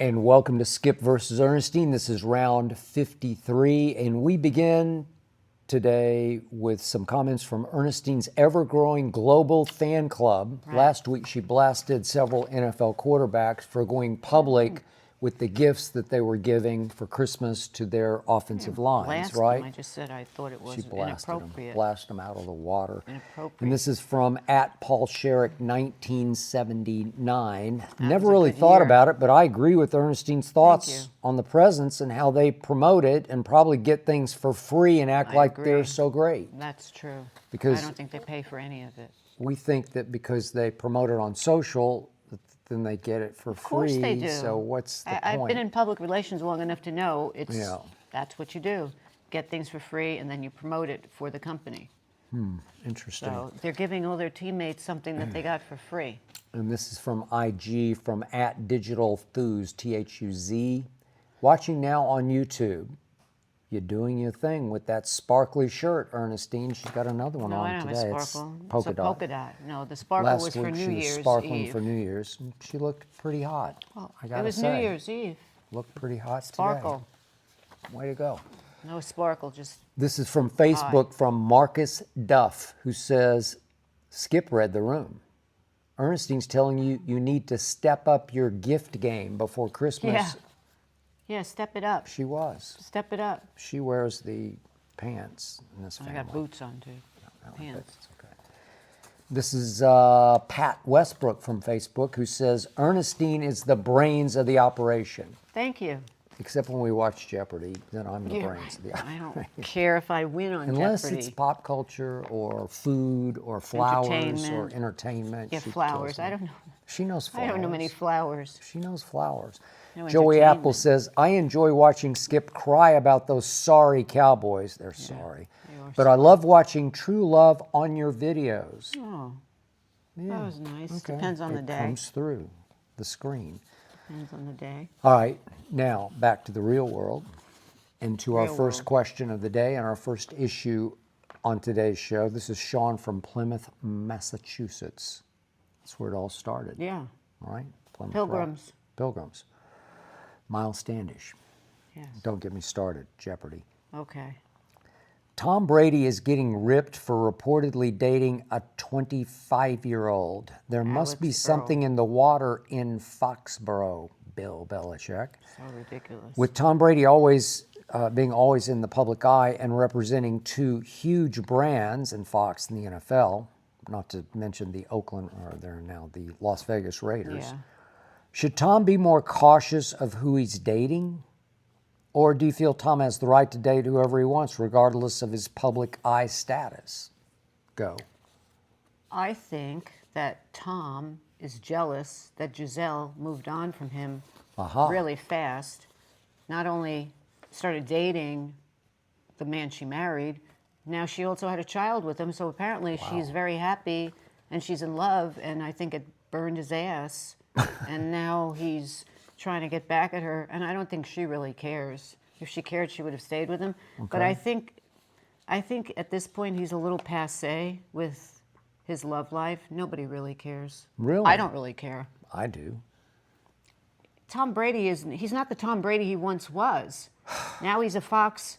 And welcome to Skip versus Ernestine. This is round 53, and we begin today with some comments from Ernestine's ever-growing global fan club. Right. Last week, she blasted several NFL quarterbacks for going public with the gifts that they were giving for Christmas to their offensive lines, right? I just said I thought it was She inappropriate. blasted them out of the water. Inappropriate. And this is from @Paul Sherrick 1979. Never was a really good thought year. about it, but I agree with Ernestine's thoughts on the presents and how they promote it and probably get things for free and act like they're agree. so great. That's true. Because I don't think they pay for any of it. We think that because they promote it on social, then they get it for free. Of course they do. So what's the point? I've been in public relations long enough to know Yeah. that's what you do. Get things for free and then you promote it for the company. Interesting. So they're giving all their teammates something that they got for free. And this is from IG, from @DigitalThuz, Thuz. Watching now on YouTube. You're doing your thing with that sparkly shirt, Ernestine. She's got another one No, I on don't today. have a It's sparkle. polka It's a dot. polka dot. No, the sparkle Last was for week New she was Year's sparkling Eve. for New Year's. And she looked pretty hot. Well, I gotta it was say. New Year's Eve. Looked pretty hot Sparkle. today. Way to go. No sparkle, just This is from Facebook from Marcus Duff, who says, Skip read the room. Ernestine's telling you you need to step up your gift game before Christmas. yeah, step it up. She was. Step it up. She wears the pants in this I family. got boots on too. Pants. That's okay. This is Pat Westbrook from Facebook, who says, Ernestine is the brains of the operation. Thank you. Except when we watch Jeopardy, then I'm the Yeah, brains of the I operation. don't care if I win on Unless Jeopardy. it's pop culture or food or flowers or Entertainment. entertainment. Yeah, she flowers. kills me. I don't know. She knows flowers. I don't know many flowers. She knows flowers. No Joey Apple entertainment. says, I enjoy watching Skip cry about those sorry Cowboys. They're sorry. they are But I love watching true love on your videos. Oh, Yeah. that was nice. Okay. Depends on the It day. comes through the screen. Depends on the day. All right, now back to the real world and to our Real first world. question of the day and our first issue on today's show. This is Sean from Plymouth, Massachusetts. That's where it all started. Yeah. All right? Plymouth Pilgrims. Rock. Pilgrims. Miles Standish. Yes. Don't get me started, Jeopardy. Okay. Tom Brady is getting ripped for reportedly dating a 25-year-old. There must be Alex something in the water in Foxborough, Bill Belichick. So ridiculous. With Tom Brady always being always in the public eye and representing two huge brands in Fox and the NFL, not to mention the Oakland, or they're now the Las Vegas Raiders. Yeah. Should Tom be more cautious of who he's dating? Or do you feel Tom has the right to date whoever he wants, regardless of his public eye status? Go. I think that Tom is jealous that Giselle moved on from him really fast. Not only started dating the man she married, now she also had a child with him. So apparently she's very happy and she's in love. And I think it burned his ass. And now he's trying to get back at her. And I don't think she really cares. If she cared, she would have stayed with him. Okay. But I think at this point he's a little passé with his love life. Nobody really cares. Really? I don't really care. I do. Tom Brady he's not the Tom Brady he once was. Now he's a Fox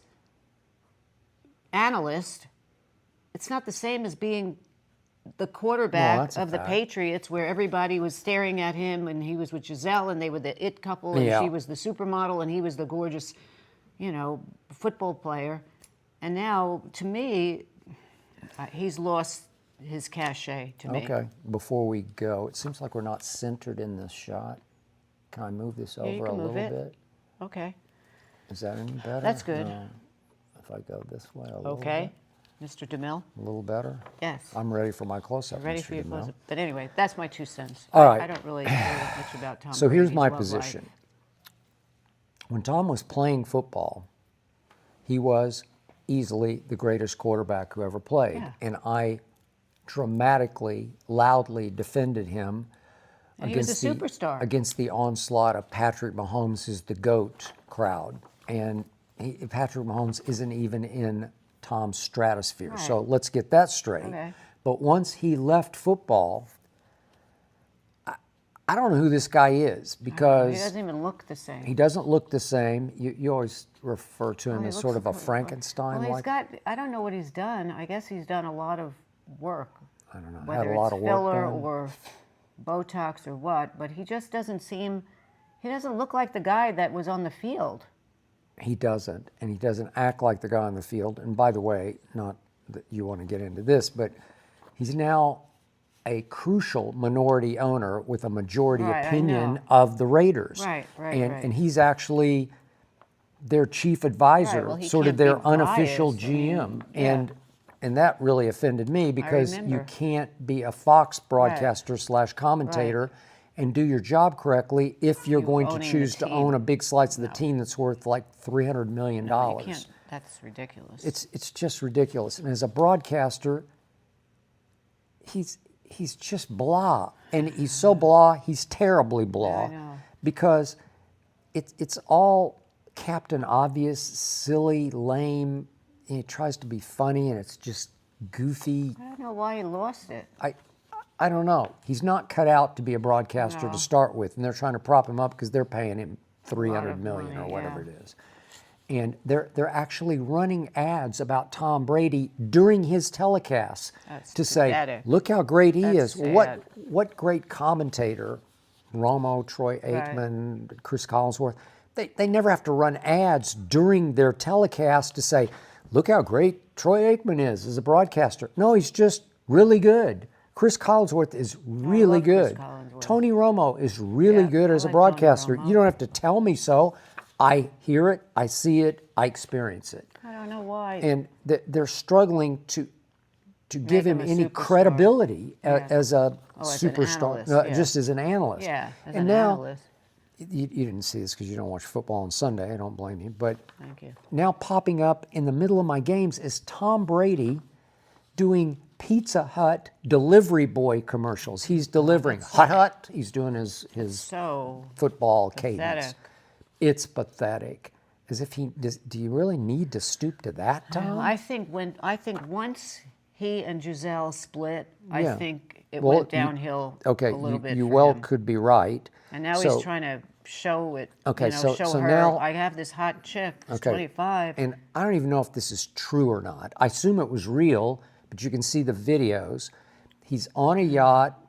analyst. It's not the same as being the quarterback that's a of the fact. Patriots, where everybody was staring at him and he was with Giselle and they were the it couple and Yeah. she was the supermodel and he was the gorgeous, football player. And now, to me, he's lost his cachet to me. Okay. Before we go, it seems like we're not centered in this shot. Can I move this you over a can move little it. bit? Okay. Is that any better? That's good. No. If I go this way a little Okay. bit, Mr. DeMille? a little better? Yes. I'm ready for my close-up, Ready Mr. for your DeMille. close-up. But anyway, that's my 2 cents. All right. I don't really care much about Tom So here's Brady's my love life. position. When Tom was playing football, he was easily the greatest quarterback who ever played. Yeah. And I dramatically, loudly defended him And he was a superstar. against the onslaught of Patrick Mahomes is the GOAT crowd. And Patrick Mahomes isn't even in Tom's stratosphere. Right. So let's get that straight. Okay. But once he left football, I don't know who this guy is because He doesn't even look the same. he doesn't look the same. You always refer to him He as looks sort of a well, Frankenstein. he's got, I don't know what he's done. I guess he's done a lot of work. I don't know. Whether Had a lot it's of work filler done. or Botox or what, but he just doesn't seem, he doesn't look like the guy that was on the field. He doesn't, and he doesn't act like the guy on the field. And by the way, not that you want to get into this, but he's now a crucial minority owner with a majority Right, I opinion know. of the Raiders. Right. And he's actually their chief advisor, well, he sort of can't be their unofficial biased. I mean, GM. yeah. And that really offended me because you remember. can't be a Fox broadcaster / commentator and do your job correctly if you're going to owning the choose to team. own a big slice of the team that's worth like $300 million. You can't, that's ridiculous. It's just ridiculous. And as a broadcaster, he's just blah. And he's so blah, he's terribly blah. I know. Because it's all Captain Obvious, silly, lame. And he tries to be funny and it's just goofy. I don't know why he lost it. I don't know. He's not cut out to be a broadcaster No. to start with, and they're trying to prop him up because they're paying him $300 of million money, or whatever yeah. it is. And they're actually running ads about Tom Brady during his telecasts That's to say, pathetic. look how great he That's is. What sad. what great commentator, Romo, Troy Aikman, Chris Collinsworth. They never have to run ads during their telecast to say, look how great Troy Aikman is as a broadcaster. No, he's just really good. Chris Collinsworth is really love Chris good. Collinsworth. Tony Romo is really Yeah, good I as a like Tony broadcaster. Romo. You don't have to tell me so. I hear it, I see it, I experience it. I don't know why. And they're struggling to give him him a any superstar. credibility Yeah. as a as an superstar, analyst, yeah. just as an analyst. Yeah, as and an now, analyst. You didn't see this because you don't watch football on Sunday. I don't blame you. But Thank you. now popping up in the middle of my games is Tom Brady doing Pizza Hut delivery boy commercials. He's delivering hut. He's doing his So football pathetic. cadence. It's pathetic. As if he does. Do you really need to stoop to that, Tom? I think once he and Giselle split, I Yeah. think it Well, went downhill Okay, a little bit you for well him. could be right. And now So- he's trying to show it. Okay, you know, so- show so her. now- I have this hot chick. Who's Okay. 25. And I don't even know if this is true or not. I assume it was real, but you can see the videos. He's on a yacht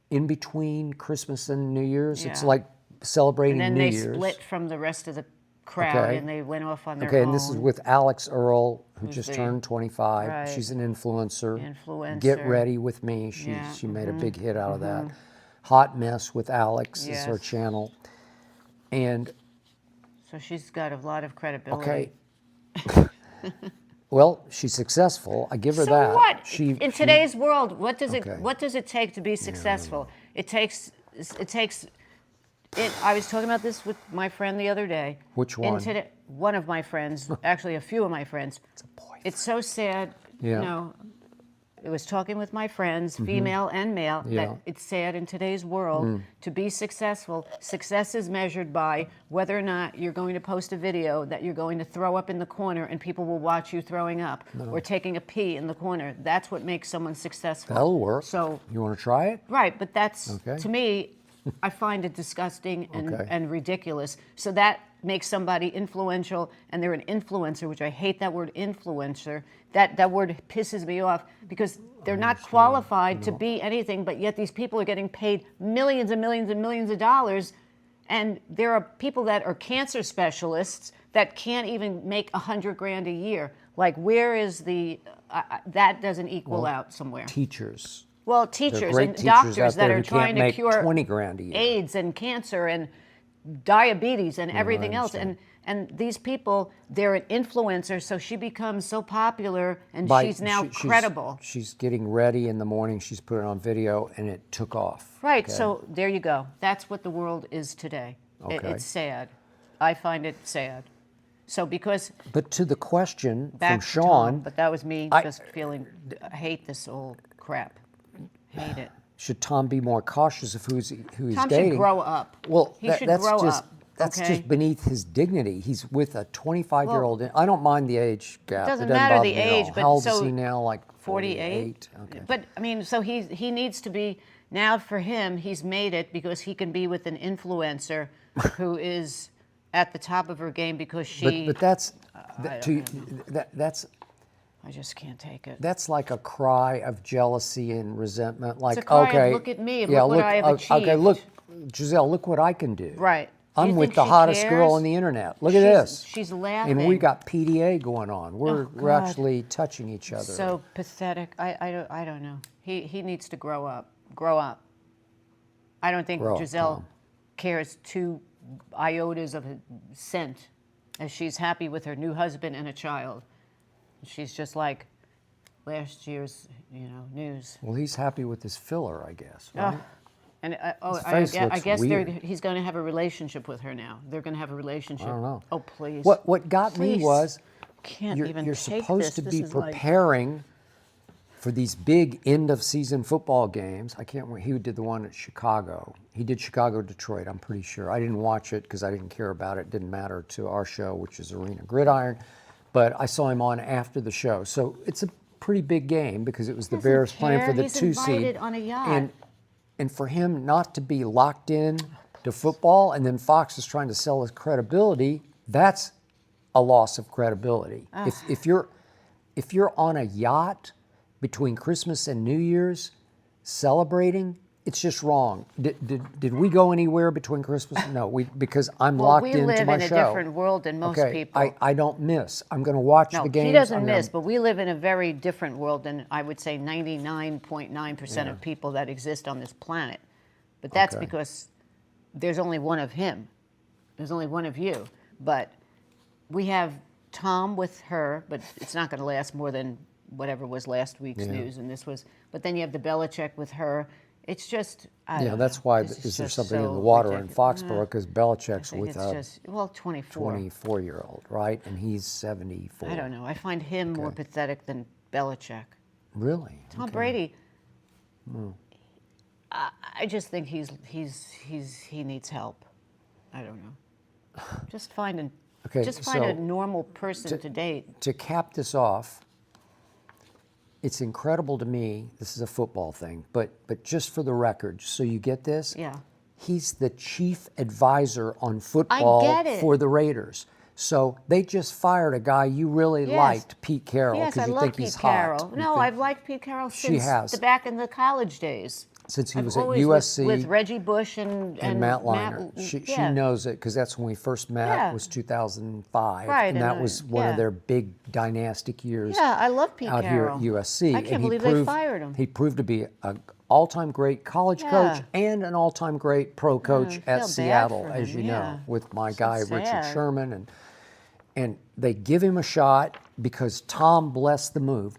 in between Christmas and New Year's. It's Yeah. like celebrating And then New they Year's. split from the rest of the crowd, Okay. and they went off on their Okay, own. and this is with Alex Earl, who just the- turned 25. right. She's an influencer. Influencer. Get Ready with Me. She Yeah, she made a big hit out of that. Hot Mess with Alex is her Yes. channel. And So she's got a lot of credibility. okay. Well, she's successful. I give her So that. what? She, In she- today's world, what does Okay. it take to be successful? It takes. I was talking about this with my friend the other day. Which one? One of my friends, actually a few of my friends. It's a boy. It's so sad. Yeah. You know, I was talking with my friends, female and male, Yeah. that it's sad in today's world to be successful. Success is measured by whether or not you're going to post a video that you're going to throw up in the corner and people will watch you throwing up or taking a pee in the corner. That's what makes someone successful. That'll work. So, You want to try it? right, but that's, Okay. to me, I find it disgusting Okay. and ridiculous. So that makes somebody influential, and they're an influencer, which I hate that word influencer. That word pisses me off because they're not qualified to be anything, but yet these people are getting paid millions and millions and millions of dollars. And there are people that are cancer specialists that can't even make $100,000 a year. Like, where is the, that doesn't equal out somewhere. Teachers. Well, There are teachers great and teachers out doctors that there are who trying can't to make cure $20,000 a year. AIDS and cancer and diabetes and everything else. understand. And these people, they're an influencer, so she becomes so popular and By- she's now she's- credible. She's getting ready in the morning. She's put it on video, and it took off. Right, okay? so there you go. That's what the world is today. Okay. It's sad. I find it sad. So because But to the question back from to Tom, Sean, but that was me I- just feeling, I hate this old crap. Hate it. should Tom be more cautious of who he's Tom dating? should grow up. Well, he that- should that's grow just up. that's okay? just beneath his dignity. He's with a 25-year-old. I don't mind the age gap. Doesn't it doesn't matter bother the me at all. age, but How old so is he now? Like 48. 48? Okay. But I mean, so he needs to be. Now for him, he's made it because he can be with an influencer who is at the top of her game because she. But that's that's. I just can't take it. That's like a cry of jealousy and resentment. Like, It's a cry of, okay, look at me, look what I have achieved. Okay, look, Giselle, look what I can do. Right. I'm with the hottest girl on the internet. Look at this. She's laughing. And we got PDA going on. We're God. actually touching each other. So pathetic. I don't know. He needs to grow up. Grow up. I don't think Giselle cares 2 iotas of a cent, as she's happy with her new husband and a child. She's just like last year's, news. Well, he's happy with his filler, I guess. Right? And I guess weird. he's going to have a relationship with her now. They're going to have a relationship. I don't know. Oh, please. What got me was you're supposed to be preparing for these big end of season football games. I can't remember. He did the one at Chicago. He did Chicago, Detroit, I'm pretty sure. I didn't watch it because I didn't care about it. It didn't matter to our show, which is Arena Gridiron. But I saw him on after the show. So it's a pretty big game because it was the Bears playing for the 2 seed. He's invited on a yacht. And for him not to be locked in to football, and then Fox is trying to sell his credibility, that's a loss of credibility. If you're on a yacht between Christmas and New Year's celebrating, it's just wrong. Did we go anywhere between Christmas? No, because I'm locked into my show. We live in a different world than most people. I don't miss. I'm going to watch the games. He doesn't miss, but we live in a very different world than I would say 99.9% of people that exist on this planet. But that's because there's only one of him. There's only one of you. But we have Tom with her, but it's not going to last more than whatever was last week's news, and this was. But then you have the Belichick with her. It's just, that's why is there something in the water in Foxborough, because Belichick's with a 24-year-old, right? And he's 74. I don't know. I find him more pathetic than Belichick. Really? Tom Brady, I just think he needs help. I don't know. Just find a normal person to date. To cap this off, it's incredible to me, this is a football thing, but just for the record, so you get this? Yeah. He's the chief advisor on football for the Raiders. So they just fired a guy you really liked, Pete Carroll, because you think he's hot. Carroll. No, I've liked Pete Carroll since back in the college days. Since he was at USC. With Reggie Bush and Matt Leinart. She knows it because that's when we first met, was 2005. Right, and that was one of their big dynastic years. Yeah, I love Pete out Carroll. Here at USC. I can't believe they fired him. He proved to be an all-time great college coach and an all-time great pro coach at Seattle, as you know, with my guy Richard Sherman. And they give him a shot because Tom blessed the move.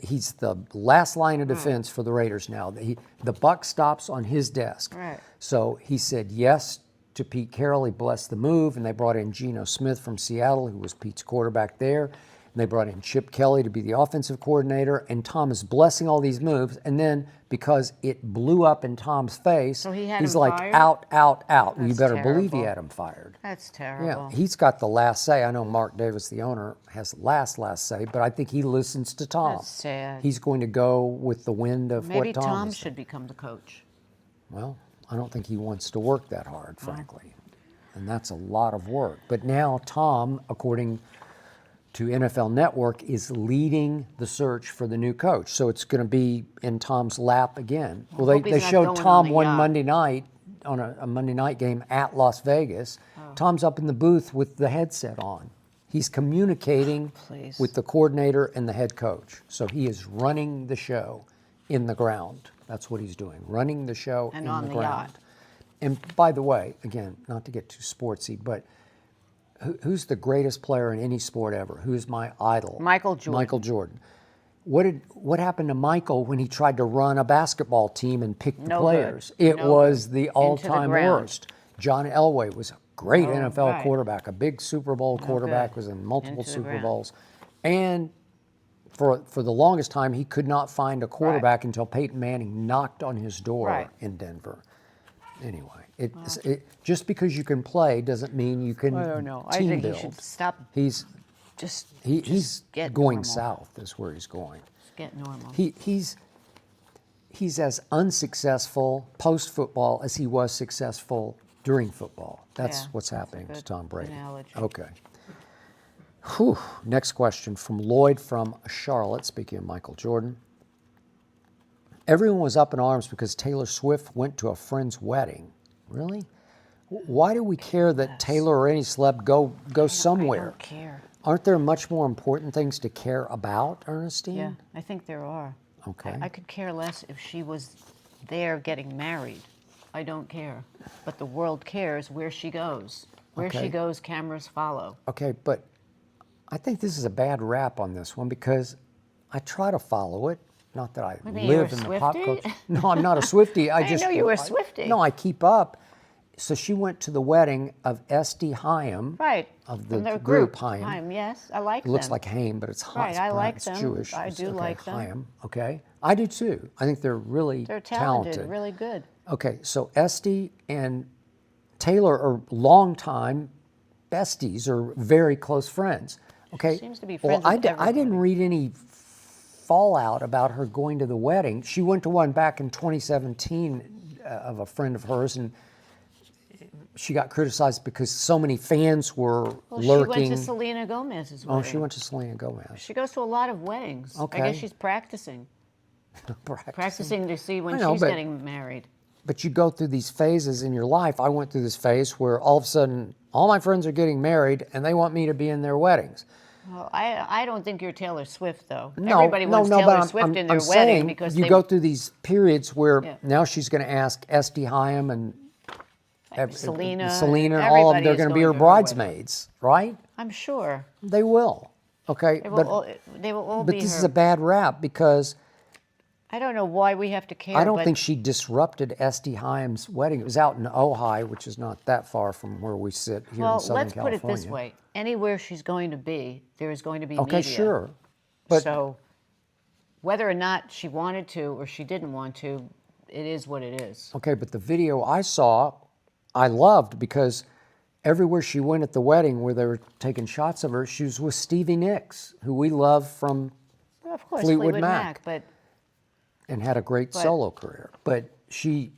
He's the last line of defense for the Raiders now. The buck stops on his desk. Right. So he said yes to Pete Carroll. He blessed the move, and they brought in Geno Smith from Seattle, who was Pete's quarterback there. And they brought in Chip Kelly to be the offensive coordinator, and Tom is blessing all these moves. And then because it blew up in Tom's face, he's like, fired? Out. That's You better terrible. believe he had him fired. That's terrible. Yeah, he's got the last say. I know Mark Davis, the owner, has last say, but I think he listens to Tom. That's sad. He's going to go with the wind of Maybe what Tom Tom is. should become the coach. Well, I don't think he wants to work that hard, frankly. And that's a lot of work. But now Tom, according to NFL Network, is leading the search for the new coach. So it's going to be in Tom's lap again. Well, they showed Tom one Monday night on a Monday night game at Las Vegas. Tom's up in the booth with the headset on. He's communicating with the coordinator and the head coach. So he is running the show in the ground. That's what he's doing, running the show in the ground. Yacht. And by the way, again, not to get too sportsy, but who's the greatest player in any sport ever? Who's my idol? Michael Jordan. Michael Jordan. What happened to Michael when he tried to run a basketball team and pick the players? It was the all-time worst. John Elway was a great NFL quarterback, a big Super Bowl quarterback, was in multiple Super Bowls. And for the longest time, he could not find a quarterback until Peyton Manning knocked on his door in Denver. Anyway, just because you can play doesn't mean you can I don't know. team I think build. he should stop. He's Just going normal. south is where he's going. Just get normal. He's he's as unsuccessful post-football as he was successful during football. That's what's happening to Tom Brady. Analogy. Okay. Whew. Next question from Lloyd from Charlotte, speaking of Michael Jordan. Everyone was up in arms because Taylor Swift went to a friend's wedding. Really? Why do we care that Taylor or any celeb go somewhere? I don't care. Aren't there much more important things to care about, Ernestine? Yeah, I think there are. Okay. I could care less if she was there getting married. I don't care. But the world cares where she goes. Where she goes, cameras follow. Okay, but I think this is a bad rap on this one because I try to follow it. Not that I live in the pop culture. No, I'm not a Swiftie. I didn't know you were a Swiftie. No, I keep up. So she went to the wedding of Esty Haim. Right. Of the group Haim. Haim, yes. I like them. It looks like Haim, but it's Haim. Right, I like them. Jewish. I do like them. Haim, okay. I do too. I think they're really talented. Really good. Okay, so Esty and Taylor are longtime besties or very close friends. Okay. She seems to be friends with everybody. I didn't read any fallout about her going to the wedding. She went to one back in 2017 of a friend of hers, and she got criticized because so many fans were lurking. She went to Selena Gomez's wedding. Oh, she went to Selena Gomez. She goes to a lot of weddings. Okay. I guess she's practicing. Practicing to see when she's getting married. But you go through these phases in your life. I went through this phase where all of a sudden all my friends are getting married and they want me to be in their weddings. Well, I don't think you're Taylor Swift, though. No, everybody wants Taylor Swift in their wedding because you go through these periods where now she's going to ask Esty Haim and Selena, and all of them. They're going to be her bridesmaids, right? I'm sure they will. Okay, they will all be her. But this is a bad rap because I don't know why we have to care. I don't think she disrupted Esty Haim's wedding. It was out in Ojai, which is not that far from where we sit here in Southern California. Well, let's put it this way. Anywhere she's going to be, there is going to be media. Okay, sure. But so whether or not she wanted to or she didn't want to, it is what it is. Okay, but the video I saw, I loved because everywhere she went at the wedding where they were taking shots of her, she was with Stevie Nicks, who we love from of course, Fleetwood Mac. And had a great solo career. But she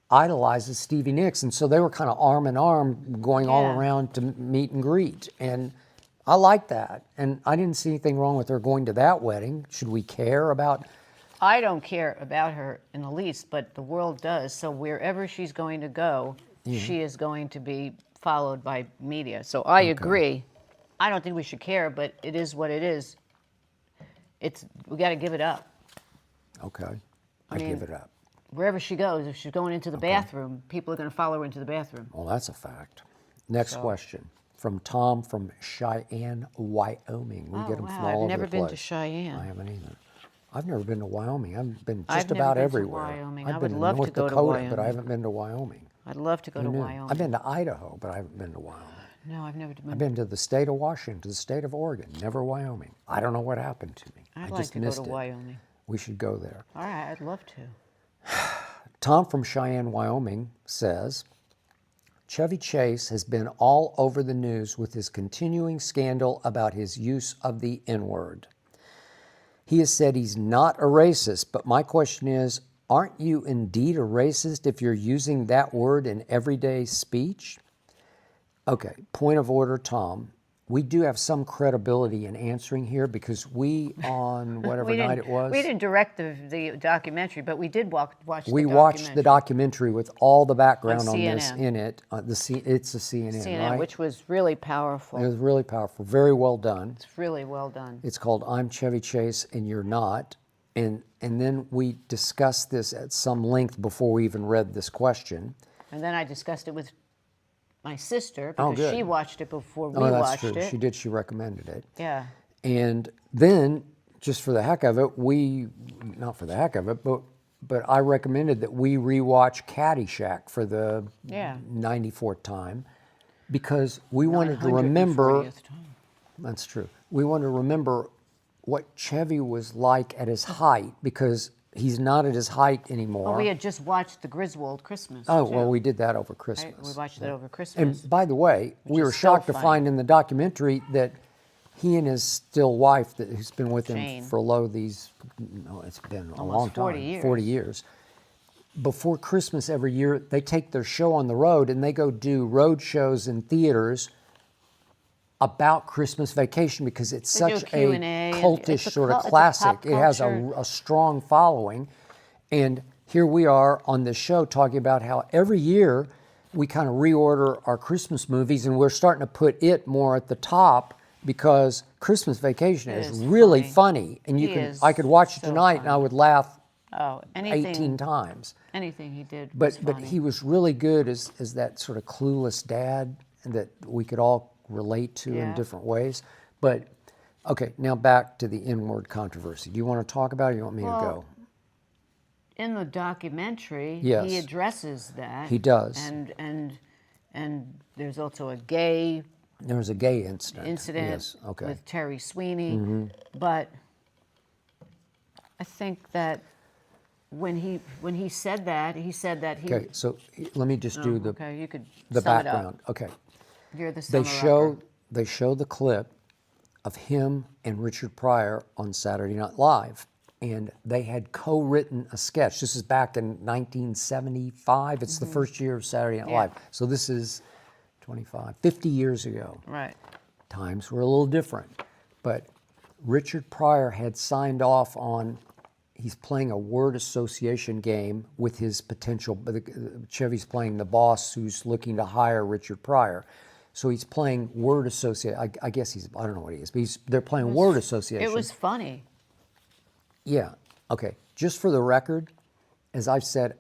idolizes Stevie Nicks, and so they were kind of arm in arm going all around to meet and greet. And I like that. And I didn't see anything wrong with her going to that wedding. Should we care about... I don't care about her in the least, but the world does. So wherever she's going to go, she is going to be followed by media. So I agree. I don't think we should care, but it is what it is. We got to give it up. Okay. I give it up. Wherever she goes, if she's going into the bathroom, people are going to follow her into the bathroom. Well, that's a fact. Next question from Tom from Cheyenne, Wyoming. We get them from all over the place. I've never been to Cheyenne. I haven't either. I've never been to Wyoming. I've been just about everywhere. Wyoming. I've I been would love North to go Dakota, to Wyoming. but I haven't been to Wyoming. I'd love to go to Wyoming. I've been to Idaho, but I haven't been to Wyoming. No, I've never been. I've been to the state of Washington, to the state of Oregon, never Wyoming. I don't know what happened to me. I'd I like just to missed go to it. Wyoming. We should go there. All right, I'd love to. Tom from Cheyenne, Wyoming says, Chevy Chase has been all over the news with his continuing scandal about his use of the N-word. He has said he's not a racist, but my question is, aren't you indeed a racist if you're using that word in everyday speech? Okay, point of order, Tom. We do have some credibility in answering here because we, on whatever night it was. We didn't direct the documentary, but we did watch the documentary. We watched the documentary with all the background on this CNN. in it. It's a CNN, right? Which was really powerful. It was really powerful. Very well done. It's really well done. It's called I'm Chevy Chase and You're Not. And then we discussed this at some length before we even read this question. And then I discussed it with my sister because she watched it before we watched it. She did. She recommended it. Yeah. And then, just for the heck of it, not for the heck of it, but I recommended that we rewatch Caddyshack for the 94th time because we wanted to remember. Time. That's true. We wanted to remember what Chevy was like at his height because he's not at his height anymore. Well, we had just watched the Griswold Christmas. Oh, well, we did that over Christmas. Right? We watched that over Christmas. And by the way, we were shocked to find in the documentary that he and his still wife, who's been with Jane. him for it's been a Almost long time, 40 years. 40 years. Before Christmas every year, they take their show on the road and they go do road shows in theaters about Christmas Vacation because it's They do such a a Q&A, and cultish it's a sort of it's a classic. pop It has culture. a strong following. And here we are on this show talking about how every year we kind of reorder our Christmas movies and we're starting to put it more at the top because Christmas Vacation It is is really funny. funny. He I could watch it is so tonight and I funny. would laugh Oh, 18 times. Anything he did was But funny. he was really good as that sort of clueless dad that we could all relate to in Yeah. different ways. But okay, now back to the N-word controversy. Do you want to talk about it or do you want me to go? In the documentary, Yes. he addresses that. He does. And there's also a gay There was a gay incident. incident Yes, okay. with Terry Sweeney. But I think that when he said that he Okay, so let me just do okay, you could the sum it background. up. Okay. You're the They summer-upper. show the clip of him and Richard Pryor on Saturday Night Live, and they had co-written a sketch. This is back in 1975. It's the first year of Saturday Night Yeah. Live. So this is 50 years ago. Right. Times were a little different, but Richard Pryor had signed off on. He's playing a word association game with his potential. Chevy's playing the boss who's looking to hire Richard Pryor. So he's playing word associate. I guess I don't know what he is, but they're playing word association. It was funny. Yeah. Okay. Just for the record, as I've said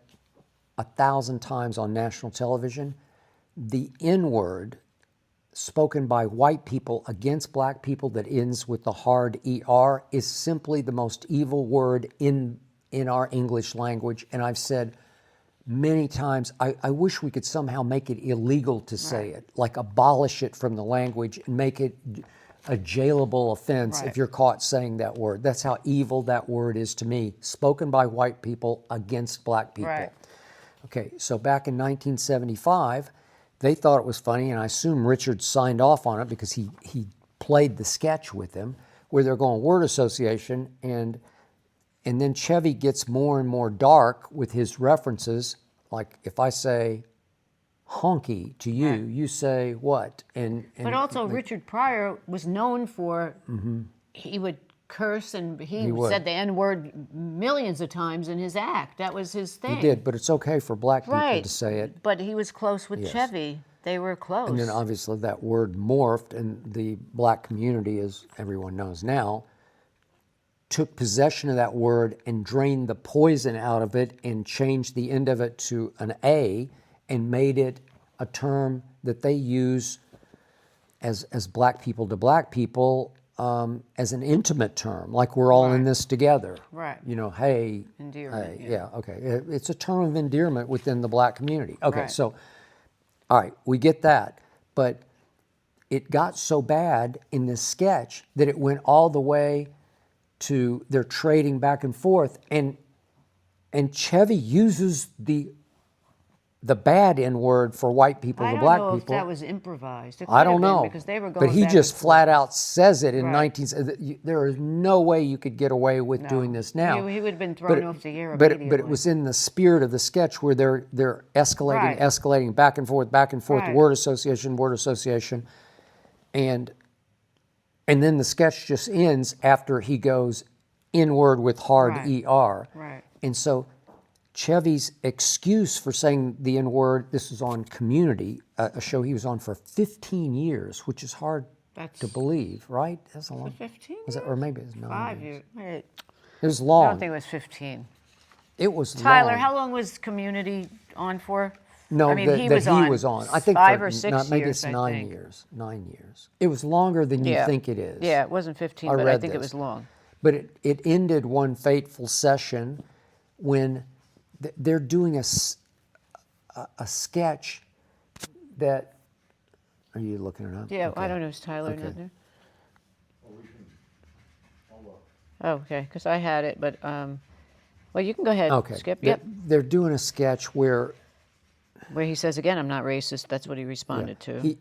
1,000 times on national television, the N-word spoken by white people against black people that ends with the hard ER is simply the most evil word in our English language. And I've said many times, I wish we could somehow make it illegal to say it, like abolish it from the language and make it a jailable offense if Right. you're caught saying that word. That's how evil that word is to me, spoken by white people against black people. Right. Okay, so back in 1975, they thought it was funny, and I assume Richard signed off on it because he played the sketch with them, where they're going word association, and then Chevy gets more and more dark with his references. Like if I say honky to you, you say what? And But also, Richard Pryor was known for, he would curse and he would. said the N-word millions of times in his act. That was his thing. he did, but it's okay for black people Right. to say it. But he was close with Yes. Chevy. They were close. And then obviously that word morphed, and the black community, as everyone knows now, took possession of that word and drained the poison out of it and changed the end of it to an A and made it a term that they use as black people to black people as an intimate term, like we're all in Right. this together. Right. You know, hey. Endearment, Hey, yeah, okay. It's a term of endearment within the black community. Okay, Right. so, all right, we get that. But it got so bad in this sketch that it went all the way to they're trading back and forth, and Chevy uses the bad N word for white people, I the don't black know if people. that was improvised. It I could don't have been know, because they were going but he back just and flat forth. out says it in Right. 19. There is no way you could get away with No. doing this now. He would have been thrown off the air But it immediately. was in the spirit of the sketch where they're escalating, Right. escalating back and forth, Right. word association, and then the sketch just ends after he goes N-word with hard Right. ER. Right. And so Chevy's excuse for saying the N-word, this is on Community, a show he was on for 15 years, which is hard That's to believe, right? That's a long. 15 Was it, or maybe it was 9 5 years. years. Wait, It was I long. don't think it was 15. It was Tyler, long. how long was Community on for? No, I mean, that he he was was on on. I think 5 for or 6 not, maybe years, it's I 9 think. years. 9 years. It was longer than you think it is. Yeah, it wasn't 15, I but I read think it this. was long. But it ended one fateful session when they're doing a sketch that. Are you looking it up? Yeah, Okay. I don't know. Is Tyler Okay. not there? Oh, okay, because I had it, but well, you can go ahead, Okay. Skip. They're- Yep. They're doing a sketch where Where he says again, "I'm not racist." That's what he responded to.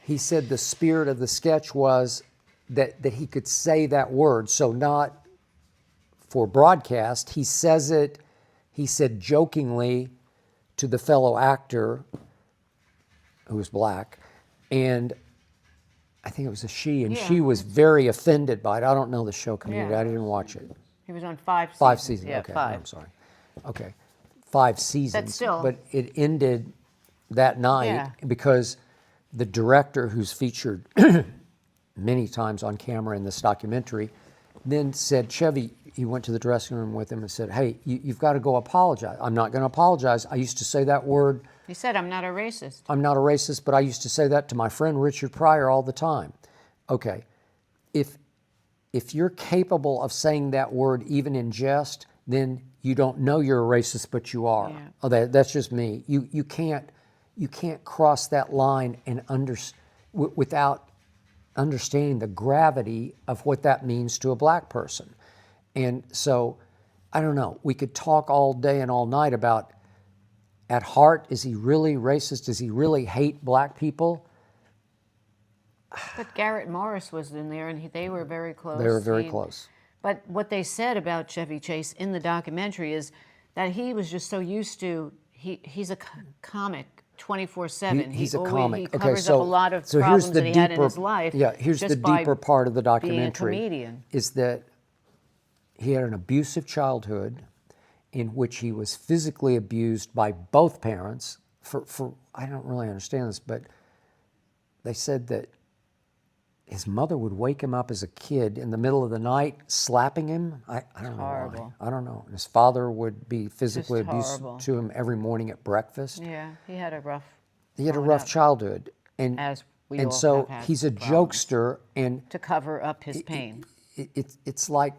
he said the spirit of the sketch was that he could say that word. So not for broadcast. He says it, he said jokingly to the fellow actor who was black, and I think it was a she, and she was very offended by it. I don't know the show Community. Yeah. I didn't watch it. He was on 5 seasons. 5 seasons. Yeah, Okay, 5. I'm sorry. Okay, 5 seasons. still- But it ended that night Yeah. because the director, who's featured many times on camera in this documentary, then said, Chevy, he went to the dressing room with him and said, hey, you've got to go apologize. I'm not going to apologize. I used to say that word. He said, I'm not a racist. I'm not a racist, but I used to say that to my friend Richard Pryor all the time. Okay, if you're capable of saying that word even in jest, then you don't know you're a racist, but you are. Yeah. Oh, that's just me. You can't cross that line and without understanding the gravity of what that means to a black person. And so, I don't know. We could talk all day and all night about, at heart, is he really racist? Does he really hate black people? But Garrett Morris was in there, and they were very close. They were very close. But what they said about Chevy Chase in the documentary is that he was just so used to, he's a comic 24/7. He's a comic. He Okay, covers so up a lot of here's problems the that he deeper, had in his life. Yeah, here's the just by deeper part of the documentary. being a comedian. Is that he had an abusive childhood in which he was physically abused by both parents. For I don't really understand this, but they said that his mother would wake him up as a kid in the middle of the night, slapping him. I don't know horrible. why. I don't know. And his father would be physically Just abusive horrible. to him every morning at breakfast. Yeah, he had a rough. He had a growing rough up, childhood, and As we and all so have had he's a problems. jokester, and to cover up his pain. it's like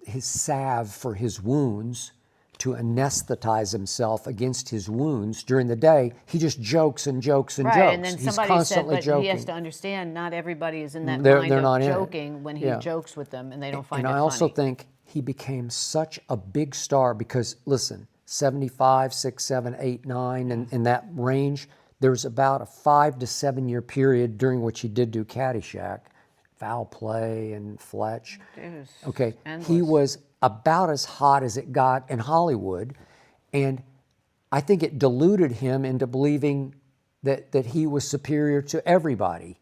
his salve for his wounds, to anesthetize himself against his wounds during the day. He just jokes and jokes and Right, jokes. and then He's somebody constantly said, but joking. he has to understand, not everybody is in that They're mind not of in it. joking when he Yeah. jokes with them, and they don't find And it I funny. also think he became such a big star because, listen, 75, 6, 7, 8, 9, and in that range, there was about a 5 to 7 year period during which he did do Caddyshack, Foul Play, and Fletch. It was Okay, he endless. was about as hot as it got in Hollywood, and I think it deluded him into believing that he was superior to everybody.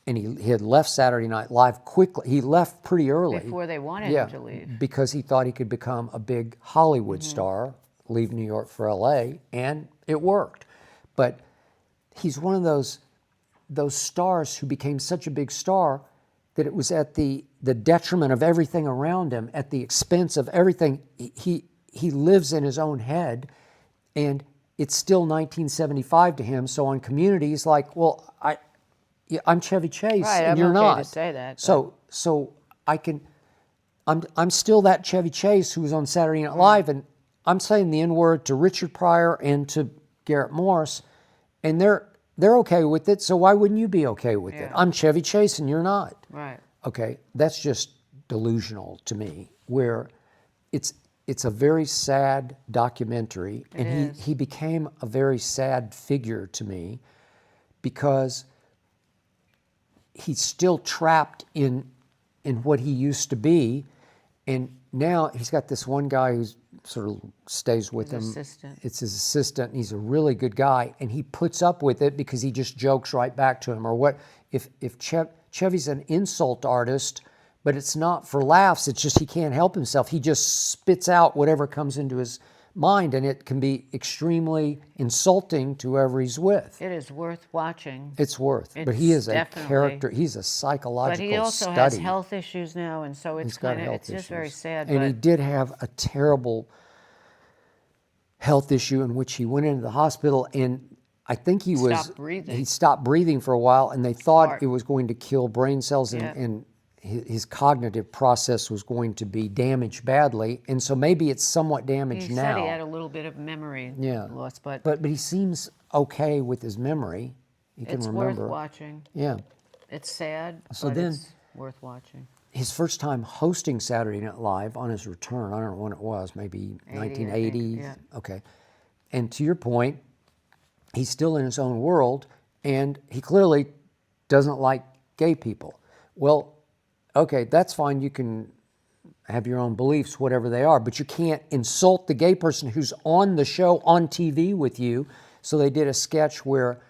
And he had left Saturday Night Live quickly. He left pretty early. Before they wanted him to leave. Because he thought he could become a big Hollywood Mm-hmm. star, leave New York for LA, and it worked. But he's one of those stars who became such a big star that it was at the detriment of everything around him, at the expense of everything. He lives in his own head, and it's still 1975 to him. So on Community, he's like, well, I'm Chevy Chase, Right, and I'm you're okay not. to say that, So I'm still that Chevy Chase who was on Saturday Night Live, and I'm saying the N-word to Richard Pryor and to Garrett Morris, and they're okay with it. So why wouldn't you be okay with it? Yeah. I'm Chevy Chase, and you're not. Right. Okay, that's just delusional to me. Where it's a very sad documentary, and he became a very sad figure to me because he's still trapped in what he used to be, and now he's got this one guy who's sort of stays with him. assistant. It's his assistant, and he's a really good guy, and he puts up with it because he just jokes right back to him. Or what if Chevy's an insult artist, but it's not for laughs. It's just he can't help himself. He just spits out whatever comes into his mind, and it can be extremely insulting to whoever he's with. It is worth watching. It's worth. But he It's is a definitely- character. He's a But psychological he also study. has health issues now, and so it's He's got kind of, health it's just issues. very sad. And but he did have a terrible health issue in which he went into the hospital, and I think he Stopped breathing. He stopped breathing for a while, and they thought Heart. it was going to kill brain cells, Yeah. and his cognitive process was going to be damaged badly, and so maybe it's somewhat damaged he now. said he had a little bit of memory loss, but But he seems okay with his memory. He can it's remember. worth watching. Yeah. It's sad, So but then- it's worth watching. His first time hosting Saturday Night Live on his return, I don't know when it was, maybe 1980. yeah. Okay. And to your point, he's still in his own world, and he clearly doesn't like gay people. Well, okay, that's fine. You can have your own beliefs, whatever they are, but you can't insult the gay person who's on the show on TV with you. So they did a sketch where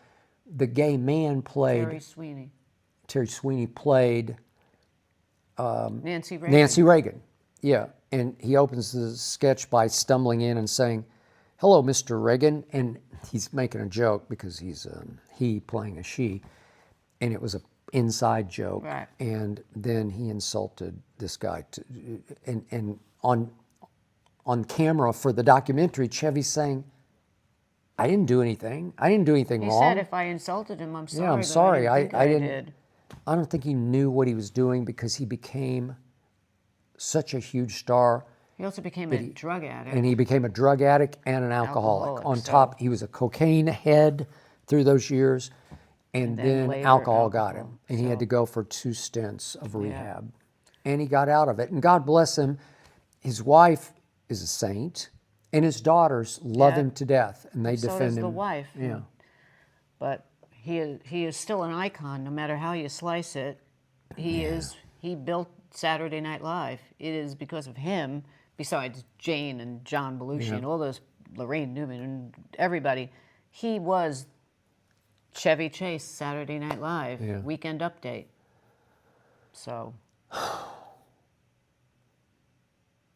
the gay man played, Terry Sweeney played Nancy Reagan. Nancy Reagan. Yeah. And he opens the sketch by stumbling in and saying, "Hello, Mr. Reagan." And he's making a joke because he's he playing a she. And it was a inside joke. Right. And then he insulted this guy. And on camera for the documentary, Chevy's saying, "I didn't do anything. I didn't do anything He wrong." said, if I insulted him, I'm sorry. Yeah, I'm but sorry. I didn't think I did. I don't think he knew what he was doing because he became such a huge star. He also became a drug addict. And he became a drug addict and an alcoholic. On so- top, he was a cocaine head through those years, and then later alcohol got him. And he had to go for 2 stints of rehab. And he got out of it. And God bless him, his wife is a saint, and his daughters love him to death, and they So defend does him. the wife. Yeah. But he is still an icon, no matter how you slice it. He built Saturday Night Live. It is because of him, besides Jane and John Belushi and all those, Lorraine Newman and everybody. He was Chevy Chase, Saturday Night Live, Weekend Update. So.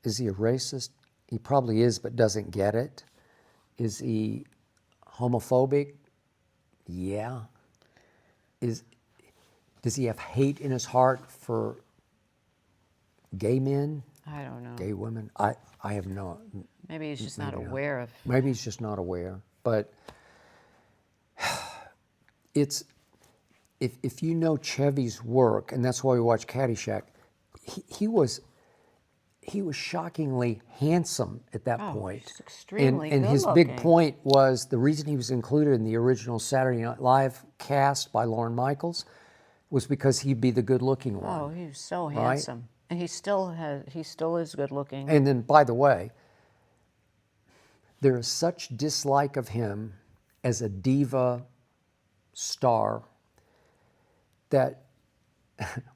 Is he a racist? He probably is, but doesn't get it. Is he homophobic? Yeah. Does he have hate in his heart for gay men? I don't know. Gay women? I have no. Maybe he's just not aware of. Maybe he's just not aware. But it's if you know Chevy's work, and that's why we watch Caddyshack, he was shockingly handsome at that point. He's extremely and his good-looking. big point was the reason he was included in the original Saturday Night Live cast by Lorne Michaels was because he'd be the good-looking one. Oh, he was so handsome, and he still is good-looking. And then, by the way, there is such dislike of him as a diva star that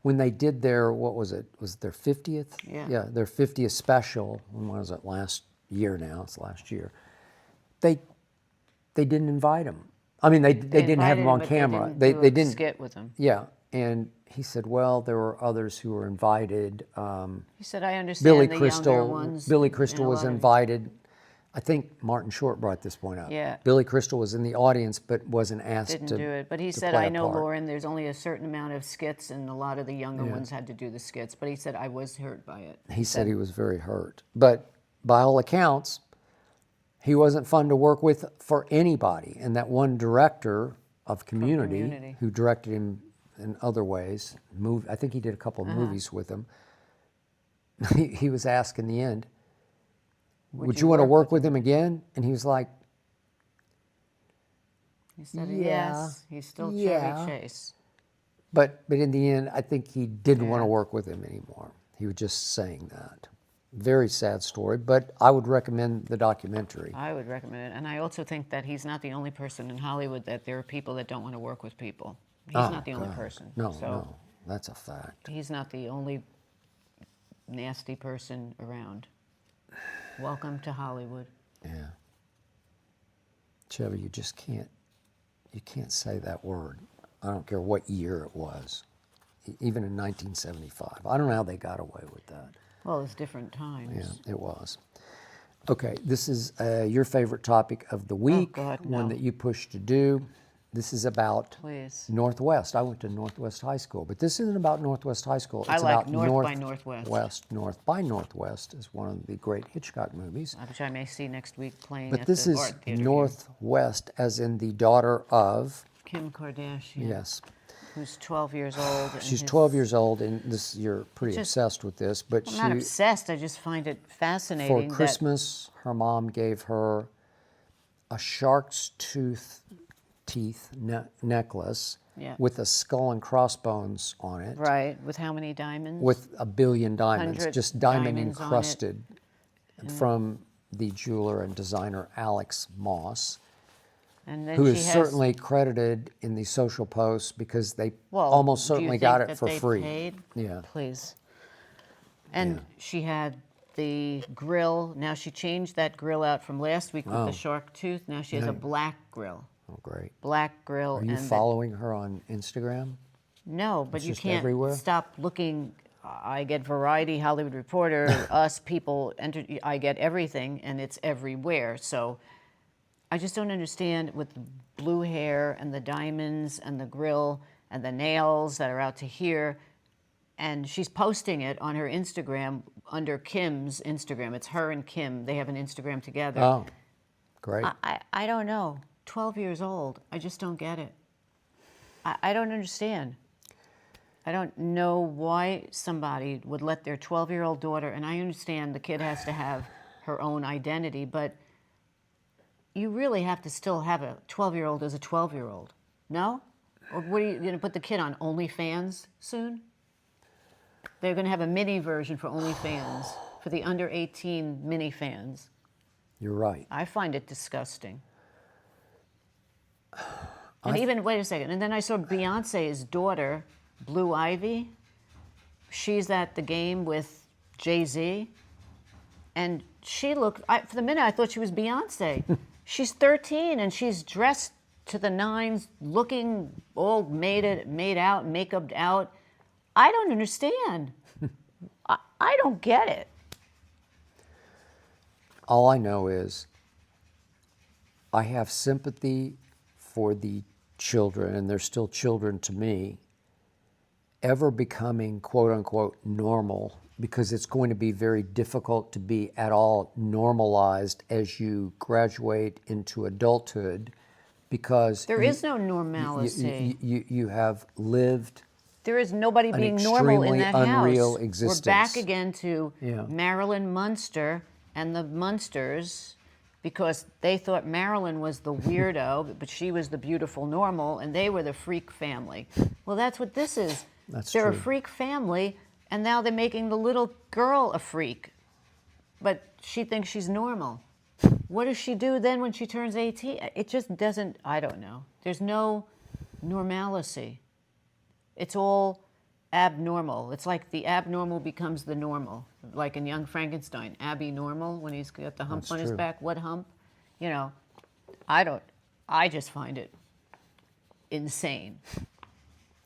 when they did their, what was it their 50th? Yeah. Their 50th special. When was it? Last year now. It's last year. They didn't invite him. I mean, they didn't have him on camera. They didn't skit with him. Yeah. And he said, well, there were others who were invited. He said, I understand Billy the Crystal, younger ones. Billy Crystal and a was lot of- invited. I think Martin Short brought this point up. Yeah. Billy Crystal was in the audience, but wasn't asked Didn't to do it. But he to said, play I a know, part. Lauren, there's only a certain amount of skits, and a lot of the younger ones had to do the skits. But he said, I was hurt by it. He said he was very hurt. But by all accounts, he wasn't fun to work with for anybody. And that one director of Community. Who directed him in other ways, I think he did a couple of movies with him, he was asked in the end, would you want to work with him again? And he was like, He said, Yeah. yes, he's still Yeah. Chevy Chase. but in the end, I think he didn't want to work with him anymore. He was just saying that. Very sad story, but I would recommend the documentary. I would recommend it. And I also think that he's not the only person in Hollywood that there are people that don't want to work with people. He's not the only person. No, so no, that's a fact. He's not the only nasty person around. Welcome to Hollywood. Yeah. Chevy, you just can't say that word. I don't care what year it was, even in 1975. I don't know how they got away with that. Well, it's different times. Yeah, it was. Okay, this is your favorite topic of the week, God, one no. that you pushed to do. This is about Please. Northwest. I went to Northwest High School, but this isn't about Northwest High School. I It's like about North by Northwest. North by Northwest is one of the great Hitchcock movies. Which I may see next week playing But at this the is art theater here. Northwest, as in the daughter of, Kim Kardashian, yes, who's 12 years old. and she's his- 12 years old, and this you're pretty Just- obsessed with this. But I'm not she, obsessed. I just find it fascinating. for Christmas, her mom gave her a shark's teeth necklace Yeah. with a skull and crossbones on it, Right, with how many diamonds? with 1 billion diamonds, 100 just diamond diamonds on it. encrusted, from the jeweler and designer Alex Moss. And then who she is has, certainly credited in the social posts because they well, almost do you certainly think got it that for they free. Paid? Yeah. Please. And Yeah. she had the grill. Now she changed that grill out from last week with the Oh. shark tooth. Now she has a Nice. black grill. Oh, great. Black grill. Are you and following her on Instagram? No, but It's you just can't everywhere? stop looking. I get Variety, Hollywood Reporter, Us, People, I get everything, and it's everywhere. So I just don't understand with the blue hair and the diamonds and the grill and the nails that are out to here. And she's posting it on her Instagram under Kim's Instagram. It's her and Kim. They have an Instagram together. Oh, great. I don't know. 12 years old. I just don't get it. I don't understand. I don't know why somebody would let their 12-year-old daughter, and I understand the kid has to have her own identity, but you really have to still have a 12-year-old as a 12-year-old, no? Or what are you going to put the kid on OnlyFans soon? They're going to have a mini version for OnlyFans, for the under 18 mini fans. You're right. I find it disgusting. And even, wait a second, and then I saw Beyonce's daughter, Blue Ivy. She's at the game with Jay-Z. And she looked, for the minute I thought she was Beyonce. She's 13 and she's dressed to the nines, looking all made out, makeuped out. I don't understand. I don't get it. All I know is I have sympathy for the children, and they're still children to me, ever becoming quote unquote normal, because it's going to be very difficult to be at all normalized as you graduate into adulthood, because There is no normalcy. you have lived. There is nobody an being normal in extremely that unreal house. existence. We're back again to Yeah. Marilyn Munster and the Munsters, because they thought Marilyn was the weirdo, but she was the beautiful normal, and they were the freak family. Well, that's what this is. They're a true. freak family, and now they're making the little girl a freak. But she thinks she's normal. What does she do then when she turns 18? It just doesn't, I don't know. There's no normalcy. It's all abnormal. It's like the abnormal becomes the normal. Like in Young Frankenstein, Abby Normal, when he's got the hump That's on his true. back. What hump? You know, I just find it insane.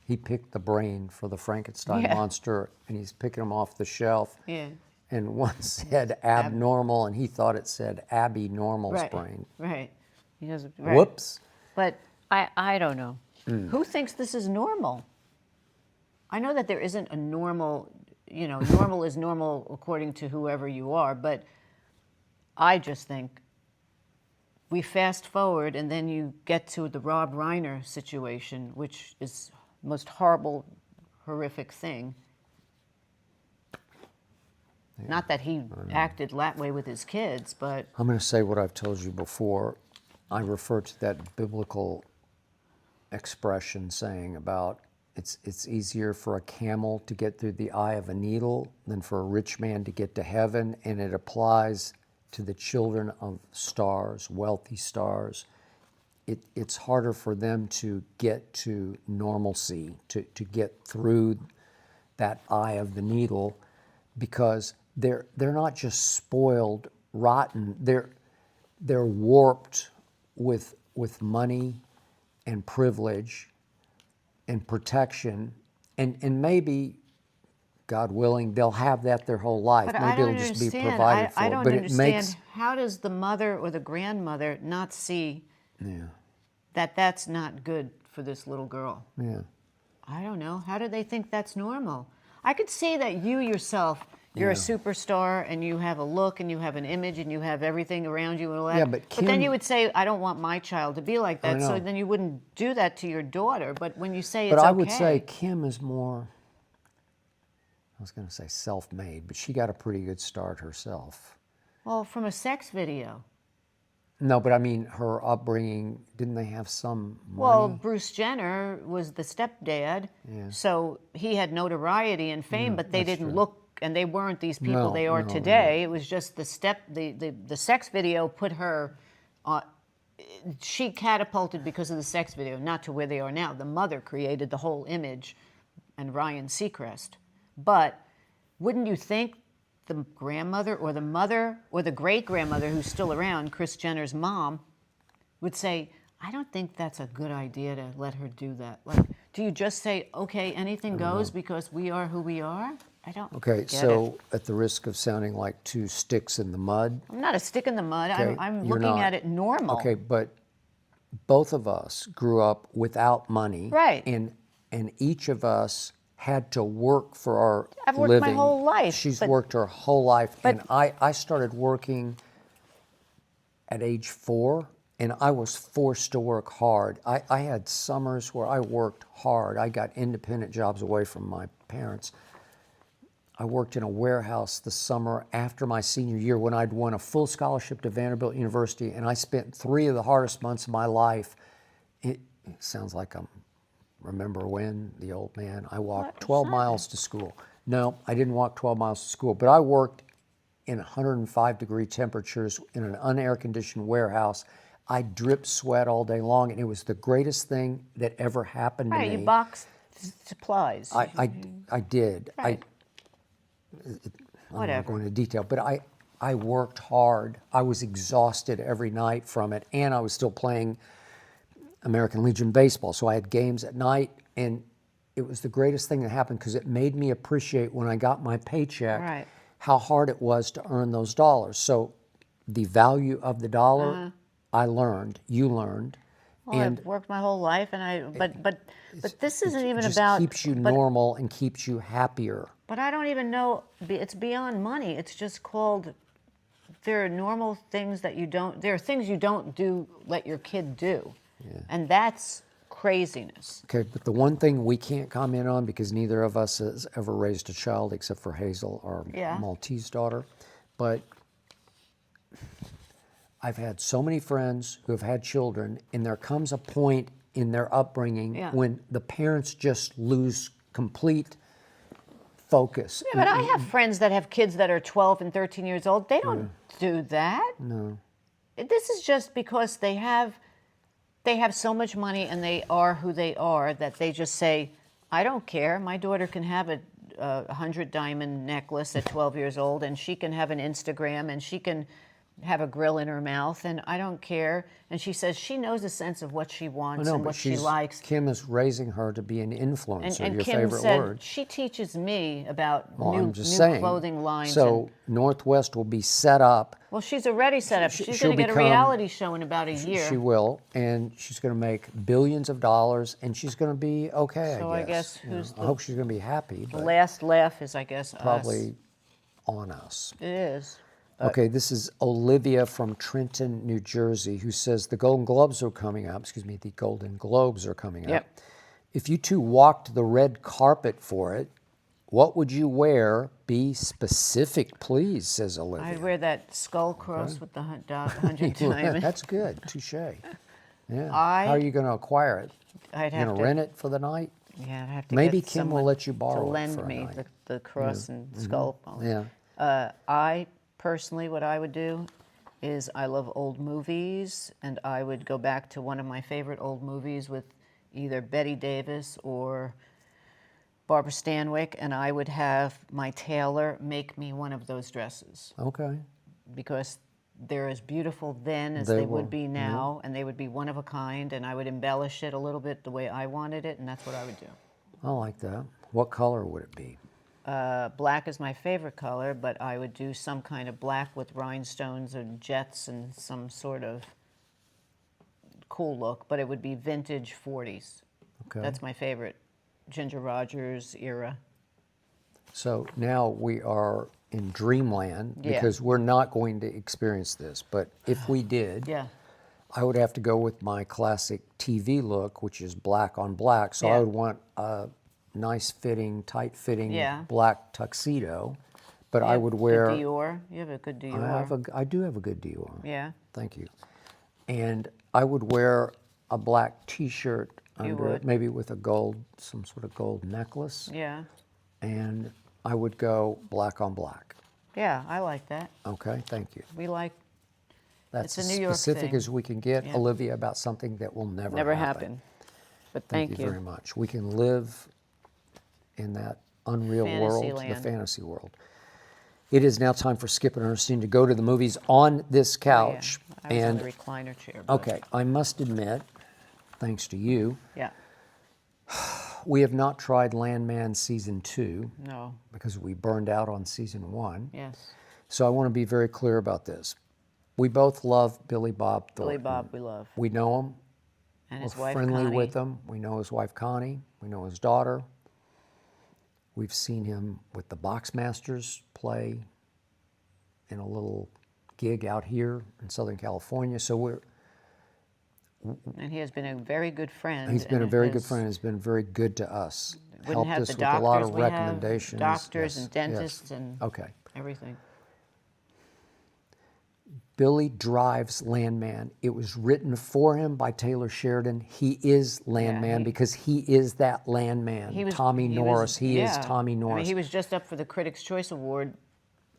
He picked the brain for the Frankenstein Yeah. monster, and he's picking them off the shelf. Yeah. And one said abnormal, and he thought it said Abby Normal's Right. brain. Right. He does, right. Whoops. But I don't know. Who thinks this is normal? I know that there isn't a normal, normal is normal according to whoever you are, but I just think we fast forward and then you get to the Rob Reiner situation, which is the most horrible, horrific thing. Yeah. Not that he acted that way with his kids, but... I'm going to say what I've told you before. I refer to that biblical expression saying about it's easier for a camel to get through the eye of a needle than for a rich man to get to heaven, and it applies to the children of stars, wealthy stars. It's harder for them to get to normalcy, to get through that eye of the needle, because they're not just spoiled, rotten. They're warped with money and privilege and protection, and maybe, God willing, they'll have that their whole life. But Maybe it'll just be provided for. I don't but understand. It makes, how does the mother or the grandmother not see that that's not good for this little girl? Yeah. I don't know. How do they think that's normal? I could see that you yourself, you're a superstar and you have a look and you have an image and you have everything around you and all that. Yeah, but then Kim- you would say, I don't want my child to be like that. So know. then you wouldn't do that to your daughter. But when you say But it's I okay. would say Kim is more, I was going to say self-made, but she got a pretty good start herself. Well, from a sex video. No, but I mean, her upbringing, didn't they have some money? Well, Bruce Jenner was the stepdad, so he had notoriety and fame, but they didn't look, and they weren't these people they are today. It was just the sex video put her she catapulted because of the sex video, not to where they are now. The mother created the whole image, and Ryan Seacrest. But wouldn't you think the grandmother or the mother or the great-grandmother who's still around, Kris Jenner's mom, would say, I don't think that's a good idea to let her do that. Like, do you just say, okay, anything goes because we are who we are? I don't Okay, get so it. at the risk of sounding like two sticks in the mud. I'm not a stick in the mud. Okay, I'm you're looking not. at it normal. Okay, but both of us grew up without money. Right. And each of us had to work for our I've worked living. my whole life. She's but worked her whole life. but- And I started working at age 4, and I was forced to work hard. I had summers where I worked hard. I got independent jobs away from my parents. I worked in a warehouse the summer after my senior year when I'd won a full scholarship to Vanderbilt University, and I spent 3 of the hardest months of my life. It sounds like I'm remember when, the old man. I walked 12 miles to school. No, I didn't walk 12 miles to school, but I worked in 105-degree temperatures in an unair-conditioned warehouse. I dripped sweat all day long, and it was the greatest thing that ever happened to Right, me. you boxed supplies. I did. Right. I'm not Whatever. going into detail, but I worked hard. I was exhausted every night from it, and I was still playing American Legion baseball. So I had games at night, and it was the greatest thing that happened because it made me appreciate when I got my paycheck Right. how hard it was to earn those dollars. So the value of the dollar, I learned, you learned. Well, and I've worked my whole life, and but this isn't even just about. keeps you but, normal and keeps you happier. But I don't even know. It's beyond money. It's just called. There are normal things that you don't. There are things you don't do. Let your kid do, and that's craziness. Okay, but the one thing we can't comment on, because neither of us has ever raised a child except for Hazel, our Yeah. Maltese daughter, but I've had so many friends who have had children, and there comes a point in their upbringing Yeah. when the parents just lose complete focus. Yeah, but I have friends that have kids that are 12 and 13 years old. They don't do that. No. This is just because they have so much money and they are who they are that they just say, I don't care. My daughter can have a 100 diamond necklace at 12 years old, and she can have an Instagram, and she can have a grill in her mouth, and I don't care. And she says she knows a sense of what she wants and what she likes. Kim is raising her to be an influencer, And your Kim favorite said word. she teaches me about Well, new I'm just saying. clothing lines. So Northwest will be set up. Well, she's already set up. She's she'll going to get a become- reality show in about a year. She will, and she's going to make billions of dollars, and she's going to be okay, So I I guess. guess who's I hope she's going to be happy, The but last laugh is, I guess, us. probably on us. It is. Okay, this is Olivia from Trenton, New Jersey, who says the Golden Globes are coming up. The Golden Globes are coming up. Yep. If you two walked the red carpet for it, what would you wear? Be specific, please, says Olivia. I'd wear that skull cross with the 100 diamonds. That's good. Touche. Yeah. I- How are you going to acquire it? I'd You have going to to rent it for the night? Yeah, I'd have to Maybe get Kim will someone let you borrow to it lend for a me night. the cross and skull. Yeah. I personally, what I would do is I love old movies, and I would go back to one of my favorite old movies with either Betty Davis or Barbara Stanwyck, and I would have my tailor make me one of those dresses Okay. because they're as beautiful then as They they were, would be now, and they would be one of a kind, and I would embellish it a little bit the way I wanted it, and that's what I would do. I like that. What color would it be? Black is my favorite color, but I would do some kind of black with rhinestones and jets and some sort of cool look, but it would be vintage 40s. Okay. That's my favorite. Ginger Rogers era. So now we are in dreamland Yeah. because we're not going to experience this. But if we did, Yeah. I would have to go with my classic TV look, which is black on black. So I Yeah. would want a nice fitting, tight fitting Yeah. black tuxedo. But You I have would good wear. Dior. You have a good Dior. I do have a good Dior. Yeah. Thank you. And I would wear a black T-shirt under would. it, maybe with a gold, some sort of gold necklace. Yeah. And I would go black on black. Yeah, I like that. Okay, thank you. We like That's It's a as New York specific thing. as we can get, Yeah. Olivia, about something that will never, Never happen. But Thank you very much. We can live in that unreal Fantasy world, the land. fantasy world. It is now time for Skip and Ernestine to go to the movies on this couch. Oh, yeah. I was on the recliner chair. But Okay, I must admit, thanks to you, Yeah. we have not tried Landman Season 2 No. because we burned out on Season 1. Yes. So I want to be very clear about this. We both love Billy Bob Thornton. Billy Bob, we love. We know him. And We're his wife, friendly Connie. with him. We know his wife, Connie. We know his daughter. We've seen him with the Boxmasters play in a little gig out here in Southern California. So And he has been a very good friend. he's been a and very good has- friend. He's been very good to us. Wouldn't Helped have us the with a lot doctors of we have, recommendations. doctors Yes, and dentists and Okay. everything. Billy drives Landman. It was written for him by Taylor Sheridan. He is Landman because he is that Landman. Tommy Norris. He is Tommy Norris. I mean, he was just up for the Critics' Choice Award.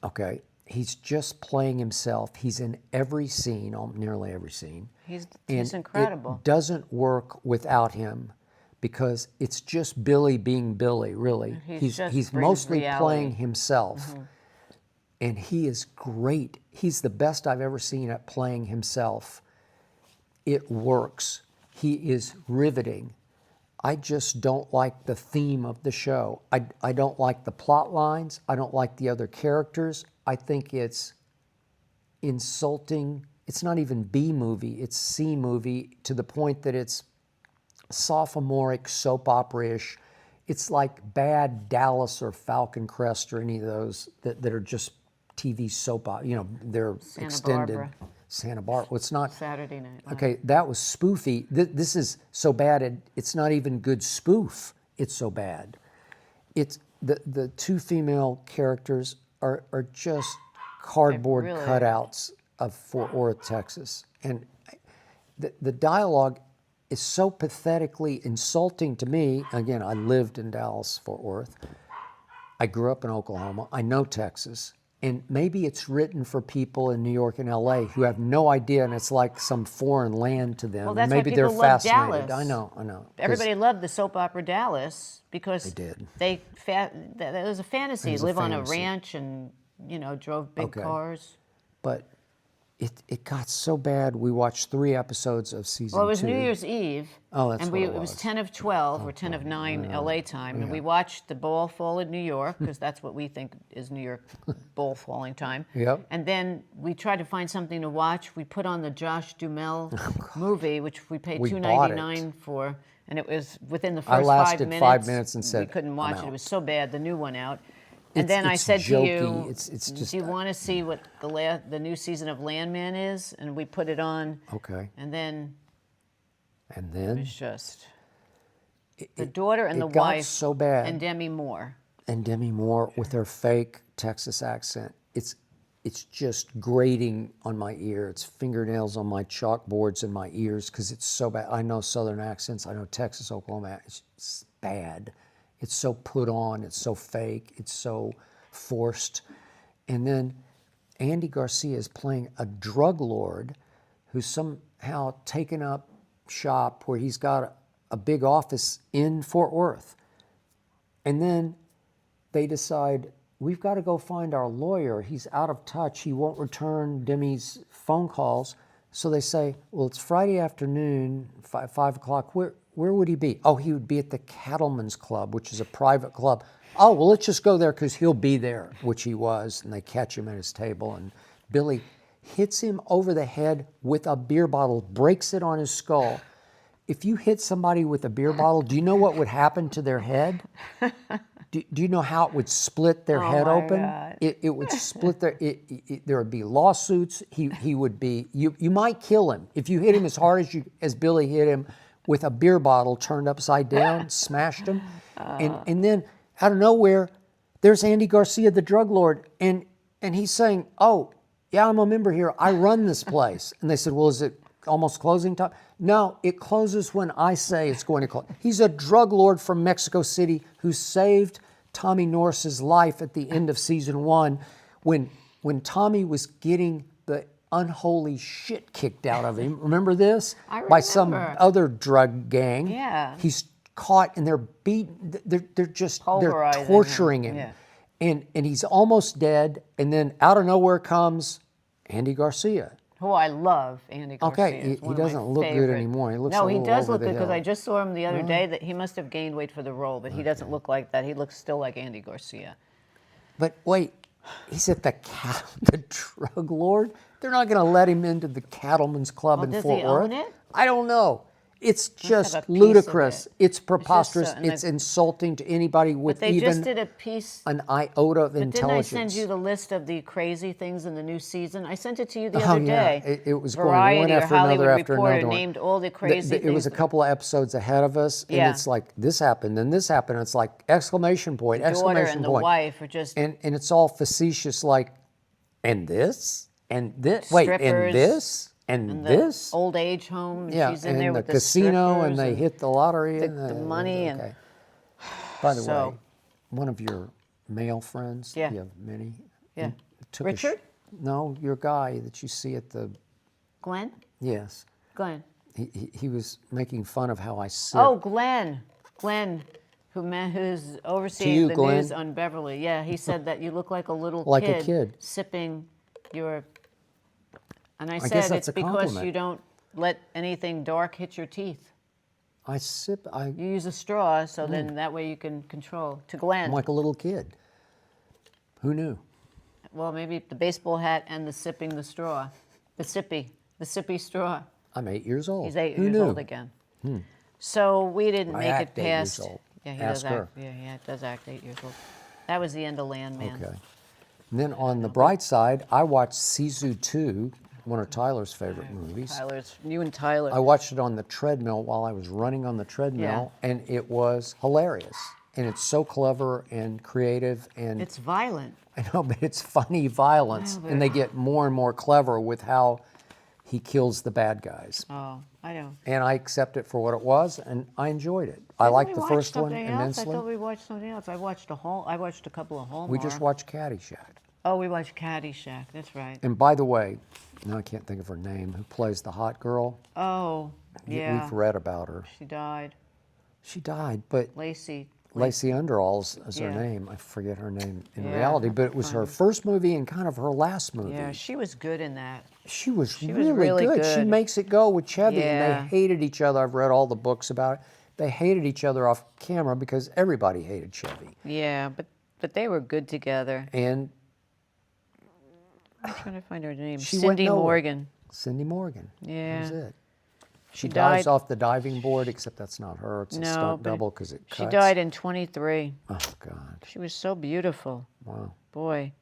Okay. He's just playing himself. He's in every scene, nearly every scene. He's And incredible. It doesn't work without him because it's just Billy being Billy, really. He's just He's brings mostly reality. playing himself. And he is great. He's the best I've ever seen at playing himself. It works. He is riveting. I just don't like the theme of the show. I don't like the plot lines. I don't like the other characters. I think it's insulting. It's not even B movie, it's C movie to the point that it's sophomoric soap opera-ish. It's like bad Dallas or Falcon Crest or any of those that are just TV soap opera. You know, they're Santa extended. Barbara. Santa Barbara. Well, it's not. Saturday Night Live. Okay, that was spoofy. This is so bad, it's not even good spoof. It's so bad. It's the two female characters are just cardboard really are. cutouts of Fort Worth, Texas. And the dialogue is so pathetically insulting to me. Again, I lived in Dallas, Fort Worth. I grew up in Oklahoma. I know Texas. And maybe it's written for people in New York and LA who have no idea, and it's like some foreign land to them. Well, that's maybe why they're people love fascinated. Dallas. I know. 'Cause Everybody loved the soap opera Dallas because They did. that was a fantasy. It was a Live on a fantasy. ranch and drove big Okay. cars. But it got so bad. We watched 3 episodes of season 2. Well, it was New Year's Eve. Oh, that's and what it it was was. 10 of 12 or 10 of 9 LA time. And we watched the ball fall in New York because that's what we think is New York ball falling time. Yep. And then we tried to find something to watch. We put on the Josh Duhamel movie, which we paid We bought it. $2.99 for. And it was within the first I lasted 5 minutes. 5 minutes and said, we couldn't "I'm watch it. out." It was so bad, the new one out. And It's- then I it's said to jokey. you, It's just- do you want to see what the new season of Landman is? And we put it on. Okay. And then And it then was just the daughter and it the got wife so bad. and Demi Moore. And Demi Moore with her fake Texas accent. It's just grating on my ear. It's fingernails on my chalkboards in my ears because it's so bad. I know Southern accents. I know Texas, Oklahoma. It's bad. It's so put on. It's so fake. It's so forced. And then Andy Garcia is playing a drug lord who's somehow taken up shop where he's got a big office in Fort Worth. And then they decide, we've got to go find our lawyer. He's out of touch. He won't return Demi's phone calls. So they say, well, it's Friday afternoon, 5 o'clock. Where would he be? Oh, he would be at the Cattlemen's Club, which is a private club. Oh, well, let's just go there because he'll be there, which he was. And they catch him at his table. And Billy hits him over the head with a beer bottle, breaks it on his skull. If you hit somebody with a beer bottle, do you know what would happen to their head? Do you know how it would split their head my open? God. It would split there would be lawsuits. He would be, you might kill him. If you hit him as hard as Billy hit him with a beer bottle turned upside down, smashed him. And then out of nowhere, there's Andy Garcia, the drug lord, and he's saying, oh, yeah, I'm a member here. I run this place. And they said, well, is it almost closing time? No, it closes when I say it's going to close. He's a drug lord from Mexico City who saved Tommy Norris's life at the end of season 1 when Tommy was getting the unholy shit kicked out of him. Remember this? I By some remember. other drug gang. Yeah. He's caught and they're beating. They're Pulverizing him. torturing him. Yeah. And he's almost dead. And then out of nowhere comes Andy Garcia. Who I love, Andy Garcia. Okay, he doesn't look good favorite. anymore. He looks no, a he little does over look the good because hill. I just saw him the other day that he must have gained weight for the role, but he doesn't look like that. He looks still like Andy Garcia. But wait, he's at the drug lord. They're not going to let him into the Cattlemen's Club in does Fort he Worth. own it? I don't know. It's have just a piece of ludicrous. it. It's preposterous. and It's insulting to anybody with But they just even did a piece. an iota of But didn't I intelligence. send you the list of the crazy things in the new season? I sent it to you the Oh, other yeah. day. It was Variety going one or after Hollywood another after Reporter another one. named all the crazy things. It was a couple of episodes ahead of us, and Yeah. it's like this happened, then this happened. It's like exclamation point, The daughter exclamation and the point. wife are just And it's all facetious, like, and this, and this, wait, and Strippers this, and the this. old age home. And Yeah, she's in and there the with the casino, and strippers they hit the lottery, and the money and- okay. By the So- way, one of your male friends, Yeah. you have many. Yeah. took Richard? no, your guy that you see at the Glenn? yes. Glenn. He was making fun of how I sit. Oh, Glenn. Glenn, who's overseeing you, the Glenn. news on Beverly. Yeah, he said that you look like a little Like a kid. sipping your. And I guess said that's it's a because compliment. you don't let anything dark hit your teeth. I sip. You use a straw, so then that way you can control. To Glenn. I'm like a little kid. Who knew? Well, maybe the baseball hat and the sipping the straw. The sippy straw. I'm 8 years old. He's 8 Who years knew? old again. So we didn't I make it act 8 years past. old. Yeah, he Ask does her. act. Yeah, he does act 8 years old. That was the end of Landman. Okay. And then on the bright side, I watched Sisu 2, one of Tyler's favorite movies. You and Tyler. I watched it on the treadmill while I was running on the treadmill, and it was hilarious. And it's so clever and creative, and It's violent. I know, but it's funny violence, and they get more and more clever with how he kills the bad guys. Oh, I know. And I accept it for what it was, and I enjoyed it. I liked the first one I immensely. thought we watched something else. I watched a couple of Hallmark. We just watched Caddyshack. Oh, we watched Caddyshack. That's right. And by the way, now I can't think of her name, who plays the hot girl. Oh, yeah. We've read about her. She died. She died, but Lacey. Lacey Underalls is her Yeah. name. I forget her name in Yeah, reality, I but it can was find her it. first movie and kind of her last movie. Yeah, she was good in that. She was was really, really good. She good. makes it go with Chevy, and Yeah. they hated each other. I've read all the books about it. They hated each other off camera because everybody hated Chevy. Yeah, but they were good together. And I'm trying to find her name. she went Cindy nowhere. Morgan. Cindy Morgan. Yeah. That was it. She died- dives off the diving board, except that's not her. It's a No, stunt but double because it cuts. She died in 23. Oh, God. She was so beautiful. Wow. Boy,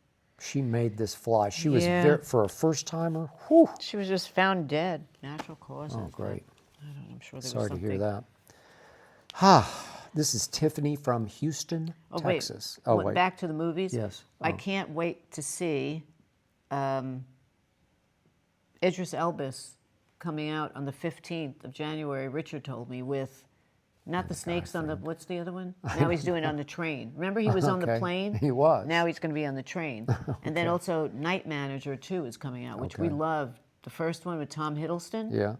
She made this fly. She was, Yeah. for a first timer, whew. she was just found dead. Natural causes. Oh, great. but I don't know. I'm sure there Sorry was to something. hear that. This is Tiffany from Houston, Oh, Texas. wait. Back to the movies? Yes. I Oh. can't wait to see Idris Elbus coming out on the 15th of January, Richard told me, with not the snakes on the, what's the other one? Now he's doing it on the train. Remember he was on the Okay. plane? He was. Now he's going to be on the train. And then also Night Manager 2 is coming out, which we Okay. loved. The first one with Tom Hiddleston. Yeah.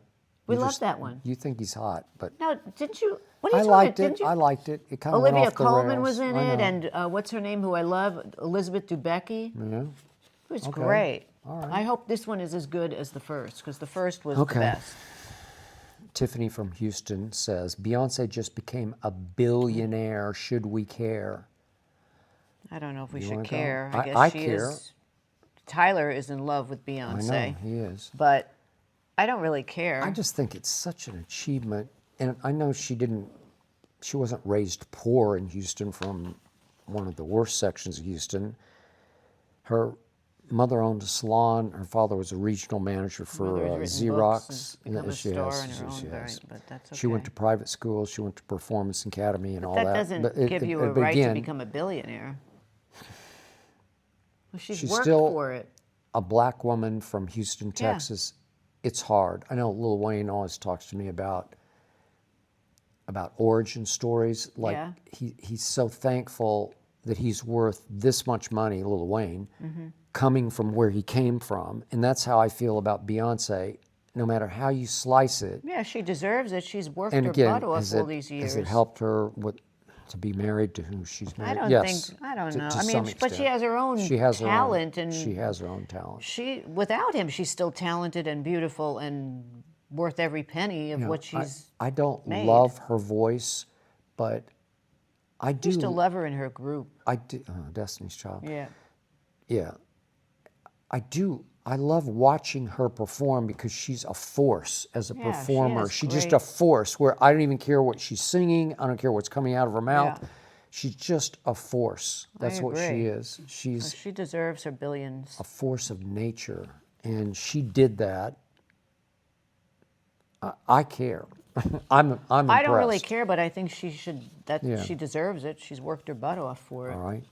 We You loved just- that one. You think he's hot, but No, didn't you? What are I you talking liked about? it. Didn't you? I liked it. It kind of went Olivia off the Colman rails. was in I it, know. and what's her name, who I love, Elizabeth Debicki. Yeah. It was Okay. great. All right. I hope this one is as good as the first, because the first was Okay. the best. Tiffany from Houston says, Beyonce just became a billionaire. Should we care? I don't know if we You should wanna go? care. I- guess I she care. is. Tyler is in love with I Beyonce, know, he is. but I don't really care. I just think it's such an achievement. And I know she wasn't raised poor in Houston from one of the worst sections of Houston. Her mother owned a salon. Her father was a regional manager for Mother's written books Xerox. and become a She star has, in her she own right, has. but that's She went okay. to private school. She went to Performance Academy and all that that. doesn't But give you a but right again, to become a billionaire. Well, she's worked still for it. a black woman from Houston, Yeah. Texas. It's hard. I know Lil Wayne always talks to me about origin stories. Like Yeah. he's so thankful that he's worth this much money, Lil Wayne, coming from where he came from. And that's how I feel about Beyonce, no matter how you slice it. Yeah, she deserves it. She's worked And her again, butt off all these years. has it helped her to be married to who she's married? I don't Yes, think, I don't to know. some I mean, but she extent. has her own She has her own- talent. And she has her own talent. without him, she's still talented and beautiful and worth every penny of You know, what she's I don't made. love her voice, but I do. I used to love her in her group. I do. Destiny's Child. Yeah. Yeah. I do. I love watching her perform because she's a force as a Yeah, she performer. is She's just great. a force where I don't even care what she's singing. I don't care what's coming out of her mouth. Yeah. She's just a force. That's what she agree. is. She's She deserves her billions. a force of nature. And she did that. I care. I'm impressed. I don't really care, but I think she should. Yeah. She deserves it. She's worked her butt off for it. All right.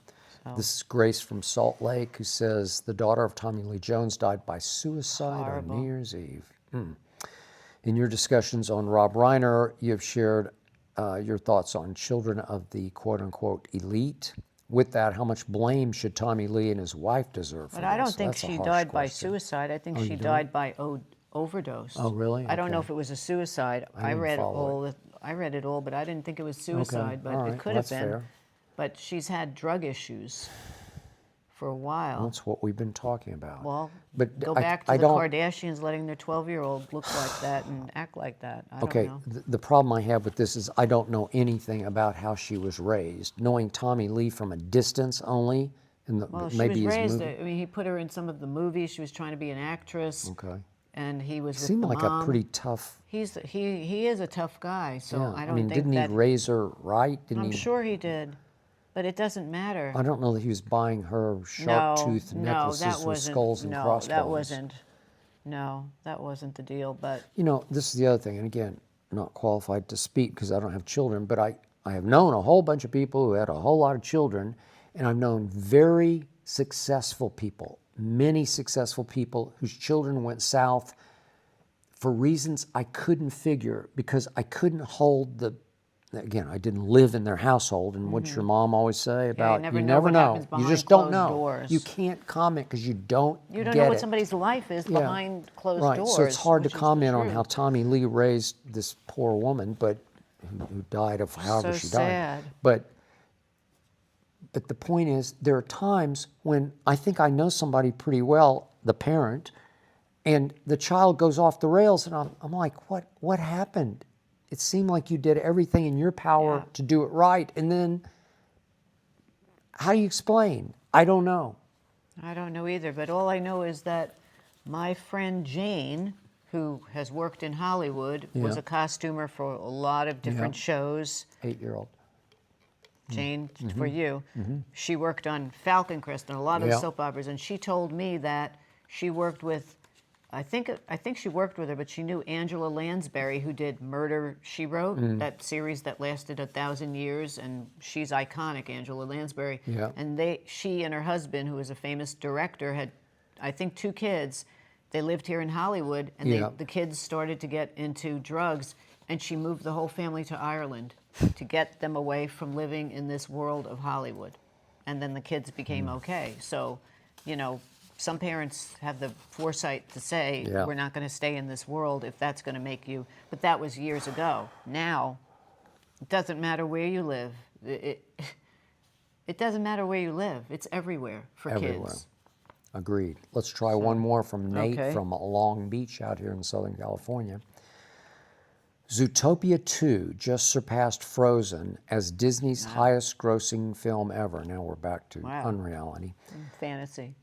This is Grace from Salt Lake who says the daughter of Tommy Lee Jones died by suicide Horrible. on New Year's Eve. In your discussions on Rob Reiner, you have shared your thoughts on children of the quote-unquote elite. With that, how much blame should Tommy Lee and his wife deserve for But I don't this? think That's a she harsh died by question. suicide. I think Oh, she you don't? died by overdose. Oh, really? I don't know Okay. if it was a suicide. I didn't read follow all. I read it all, but I didn't think it was suicide. But all it right. could Well, have that's been. fair. But she's had drug issues for a while. That's what we've been talking about. Well, but go I- back to I the don't- Kardashians letting their 12-year-old look like that and act like that. I Okay, don't know. the problem I have with this is I don't know anything about how she was raised. Knowing Tommy Lee from a distance only, and Well, she maybe was his raised. movie. I mean, he put her in some of the movies. She was trying to be an actress. Okay. And he was with Seemed the like mom. a pretty tough. He is a tough guy. So Yeah, I don't mean, think didn't that. he raise her right? Didn't I'm he? sure he did, but it doesn't matter. I don't know that he was buying her sharp-toothed necklaces that with wasn't. skulls and No, crossbones. that wasn't. No, that wasn't the deal. But You know, this is the other thing, and again, not qualified to speak because I don't have children, but I have known a whole bunch of people who had a whole lot of children, and I've known very successful people, many successful people whose children went south for reasons I couldn't figure because I couldn't hold the. Again, I didn't live in their household, and what's your mom always say about never know what happens You behind just don't closed know. doors. You can't comment because you don't. you don't get know what it. somebody's life is Yeah. behind closed Right, doors. so it's hard to which is the comment on truth. how Tommy Lee raised this poor woman, but who died of however So she sad. died. But the point is, there are times when I think I know somebody pretty well, the parent, and the child goes off the rails, and I'm like, what happened? It seemed like you did everything in your power Yeah. to do it right, and then how do you explain? I don't know. I don't know either, but all I know is that my friend Jane, who has worked in Hollywood, was Yeah. a costumer for a lot of different Yeah. shows. 8-year-old. Jane, for you, she worked on Falcon Crest and a lot of Yeah. soap operas, and she told me that she worked with, I think she worked with her, but she knew Angela Lansbury, who did Murder, She Wrote, that series that lasted 1,000 years, and she's iconic, Angela Lansbury. Yeah. And she and her husband, who was a famous director, had, I think, 2 kids. They lived here in Hollywood, and Yeah. the kids started to get into drugs, and she moved the whole family to Ireland to get them away from living in this world of Hollywood. And then the kids became okay. So, you know, some parents have the foresight to say, Yeah. we're not going to stay in this world if that's going to make you. But that was years ago. Now, it doesn't matter where you live. It doesn't matter where you live. It's everywhere for Everywhere. kids. Agreed. Let's try one more from Nate Okay. from Long Beach out here in Southern California. Zootopia 2 just surpassed Frozen as Disney's highest grossing film ever. Now we're back to Wow. unreality. Fantasy.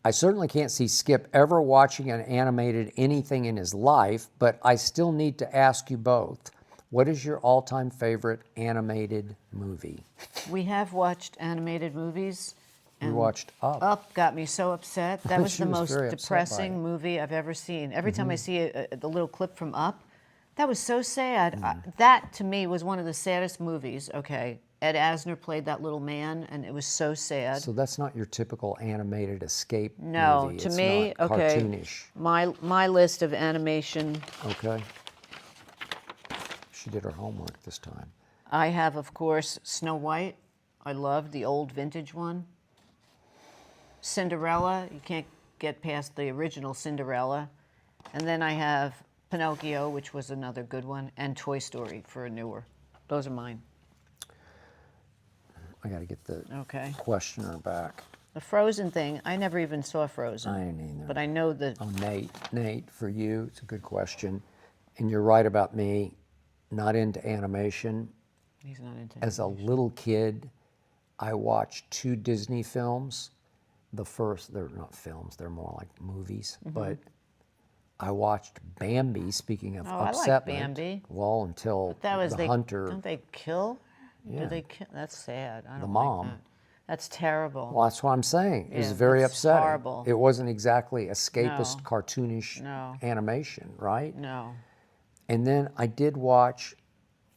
I certainly can't see Skip ever watching an animated anything in his life, but I still need to ask you both. What is your all-time favorite animated movie? We have watched animated movies. We watched Up. Up got me so upset. That was She the was most very upset by depressing it. movie I've ever seen. Every time I see the little clip from Up, that was so sad. That, to me, was one of the saddest movies. Okay, Ed Asner played that little man, and it was so sad. So that's not your typical animated escape No, movie. to It's me, not okay. cartoonish. My list of animation, Okay. She did her homework this time. I have, of course, Snow White I loved the old vintage one. Cinderella, you can't get past the original Cinderella. And then I have Pinocchio, which was another good one, and Toy Story for a newer. Those are mine. I got to get the Okay. questioner back. The Frozen thing, I never even saw Frozen. I didn't either. But I know that. Oh, Nate, for you, it's a good question. And you're right about me, not into animation. He's not into As a little kid, I watched 2 Disney films. The first, they're not films, they're more like movies. But I watched Bambi, speaking of Oh, I like upsetment. Bambi. Well, until That was the hunter. Don't they kill? Yeah. Do they kill? That's sad. I don't mom. Like that. That's terrible. Well, that's what I'm saying. It was Yeah, very that's upsetting. horrible. It wasn't exactly escapist, No. cartoonish No. animation, right? No. And then I did watch,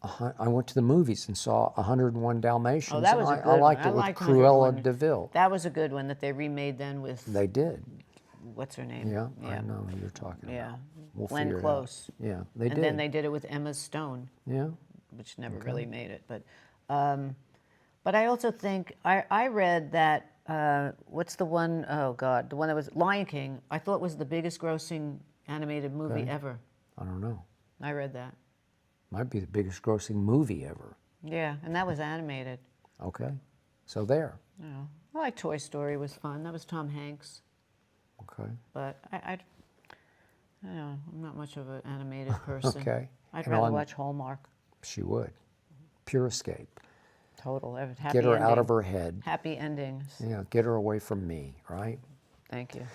I went to the movies and saw 101 Dalmatians. Oh, that was a and good I liked one. it with liked Cruella 101. de Vil. That was a good one that they remade then with, They did. what's her name? Yeah, I know who you're talking Yeah. about. We'll Glenn figure it out. Close. Yeah, they And did. then they did it with Emma Stone, Yeah. which never really made it. But I also think, I read that, what's the one, oh God, the one that was Lion King, I thought was the biggest grossing animated movie Okay. ever. I don't know. I read that. Might be the biggest grossing movie ever. Yeah, and that was animated. Okay. So there. You know, I like Toy Story, was fun. That was Tom Hanks. Okay. But I don't know, I'm not much of an animated person. Okay. I'd And rather on- watch Hallmark. She would. Pure escape. Total. Happy Get her out ending. of her head. Happy endings. Yeah, get her away from me, right? Thank you.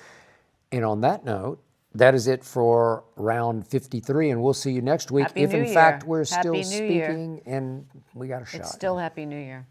And on that note, that is it for round 53, and we'll see you next week Happy if, New in fact, Year. we're Happy still New Year. speaking and we got a shot. It's still Happy New Year.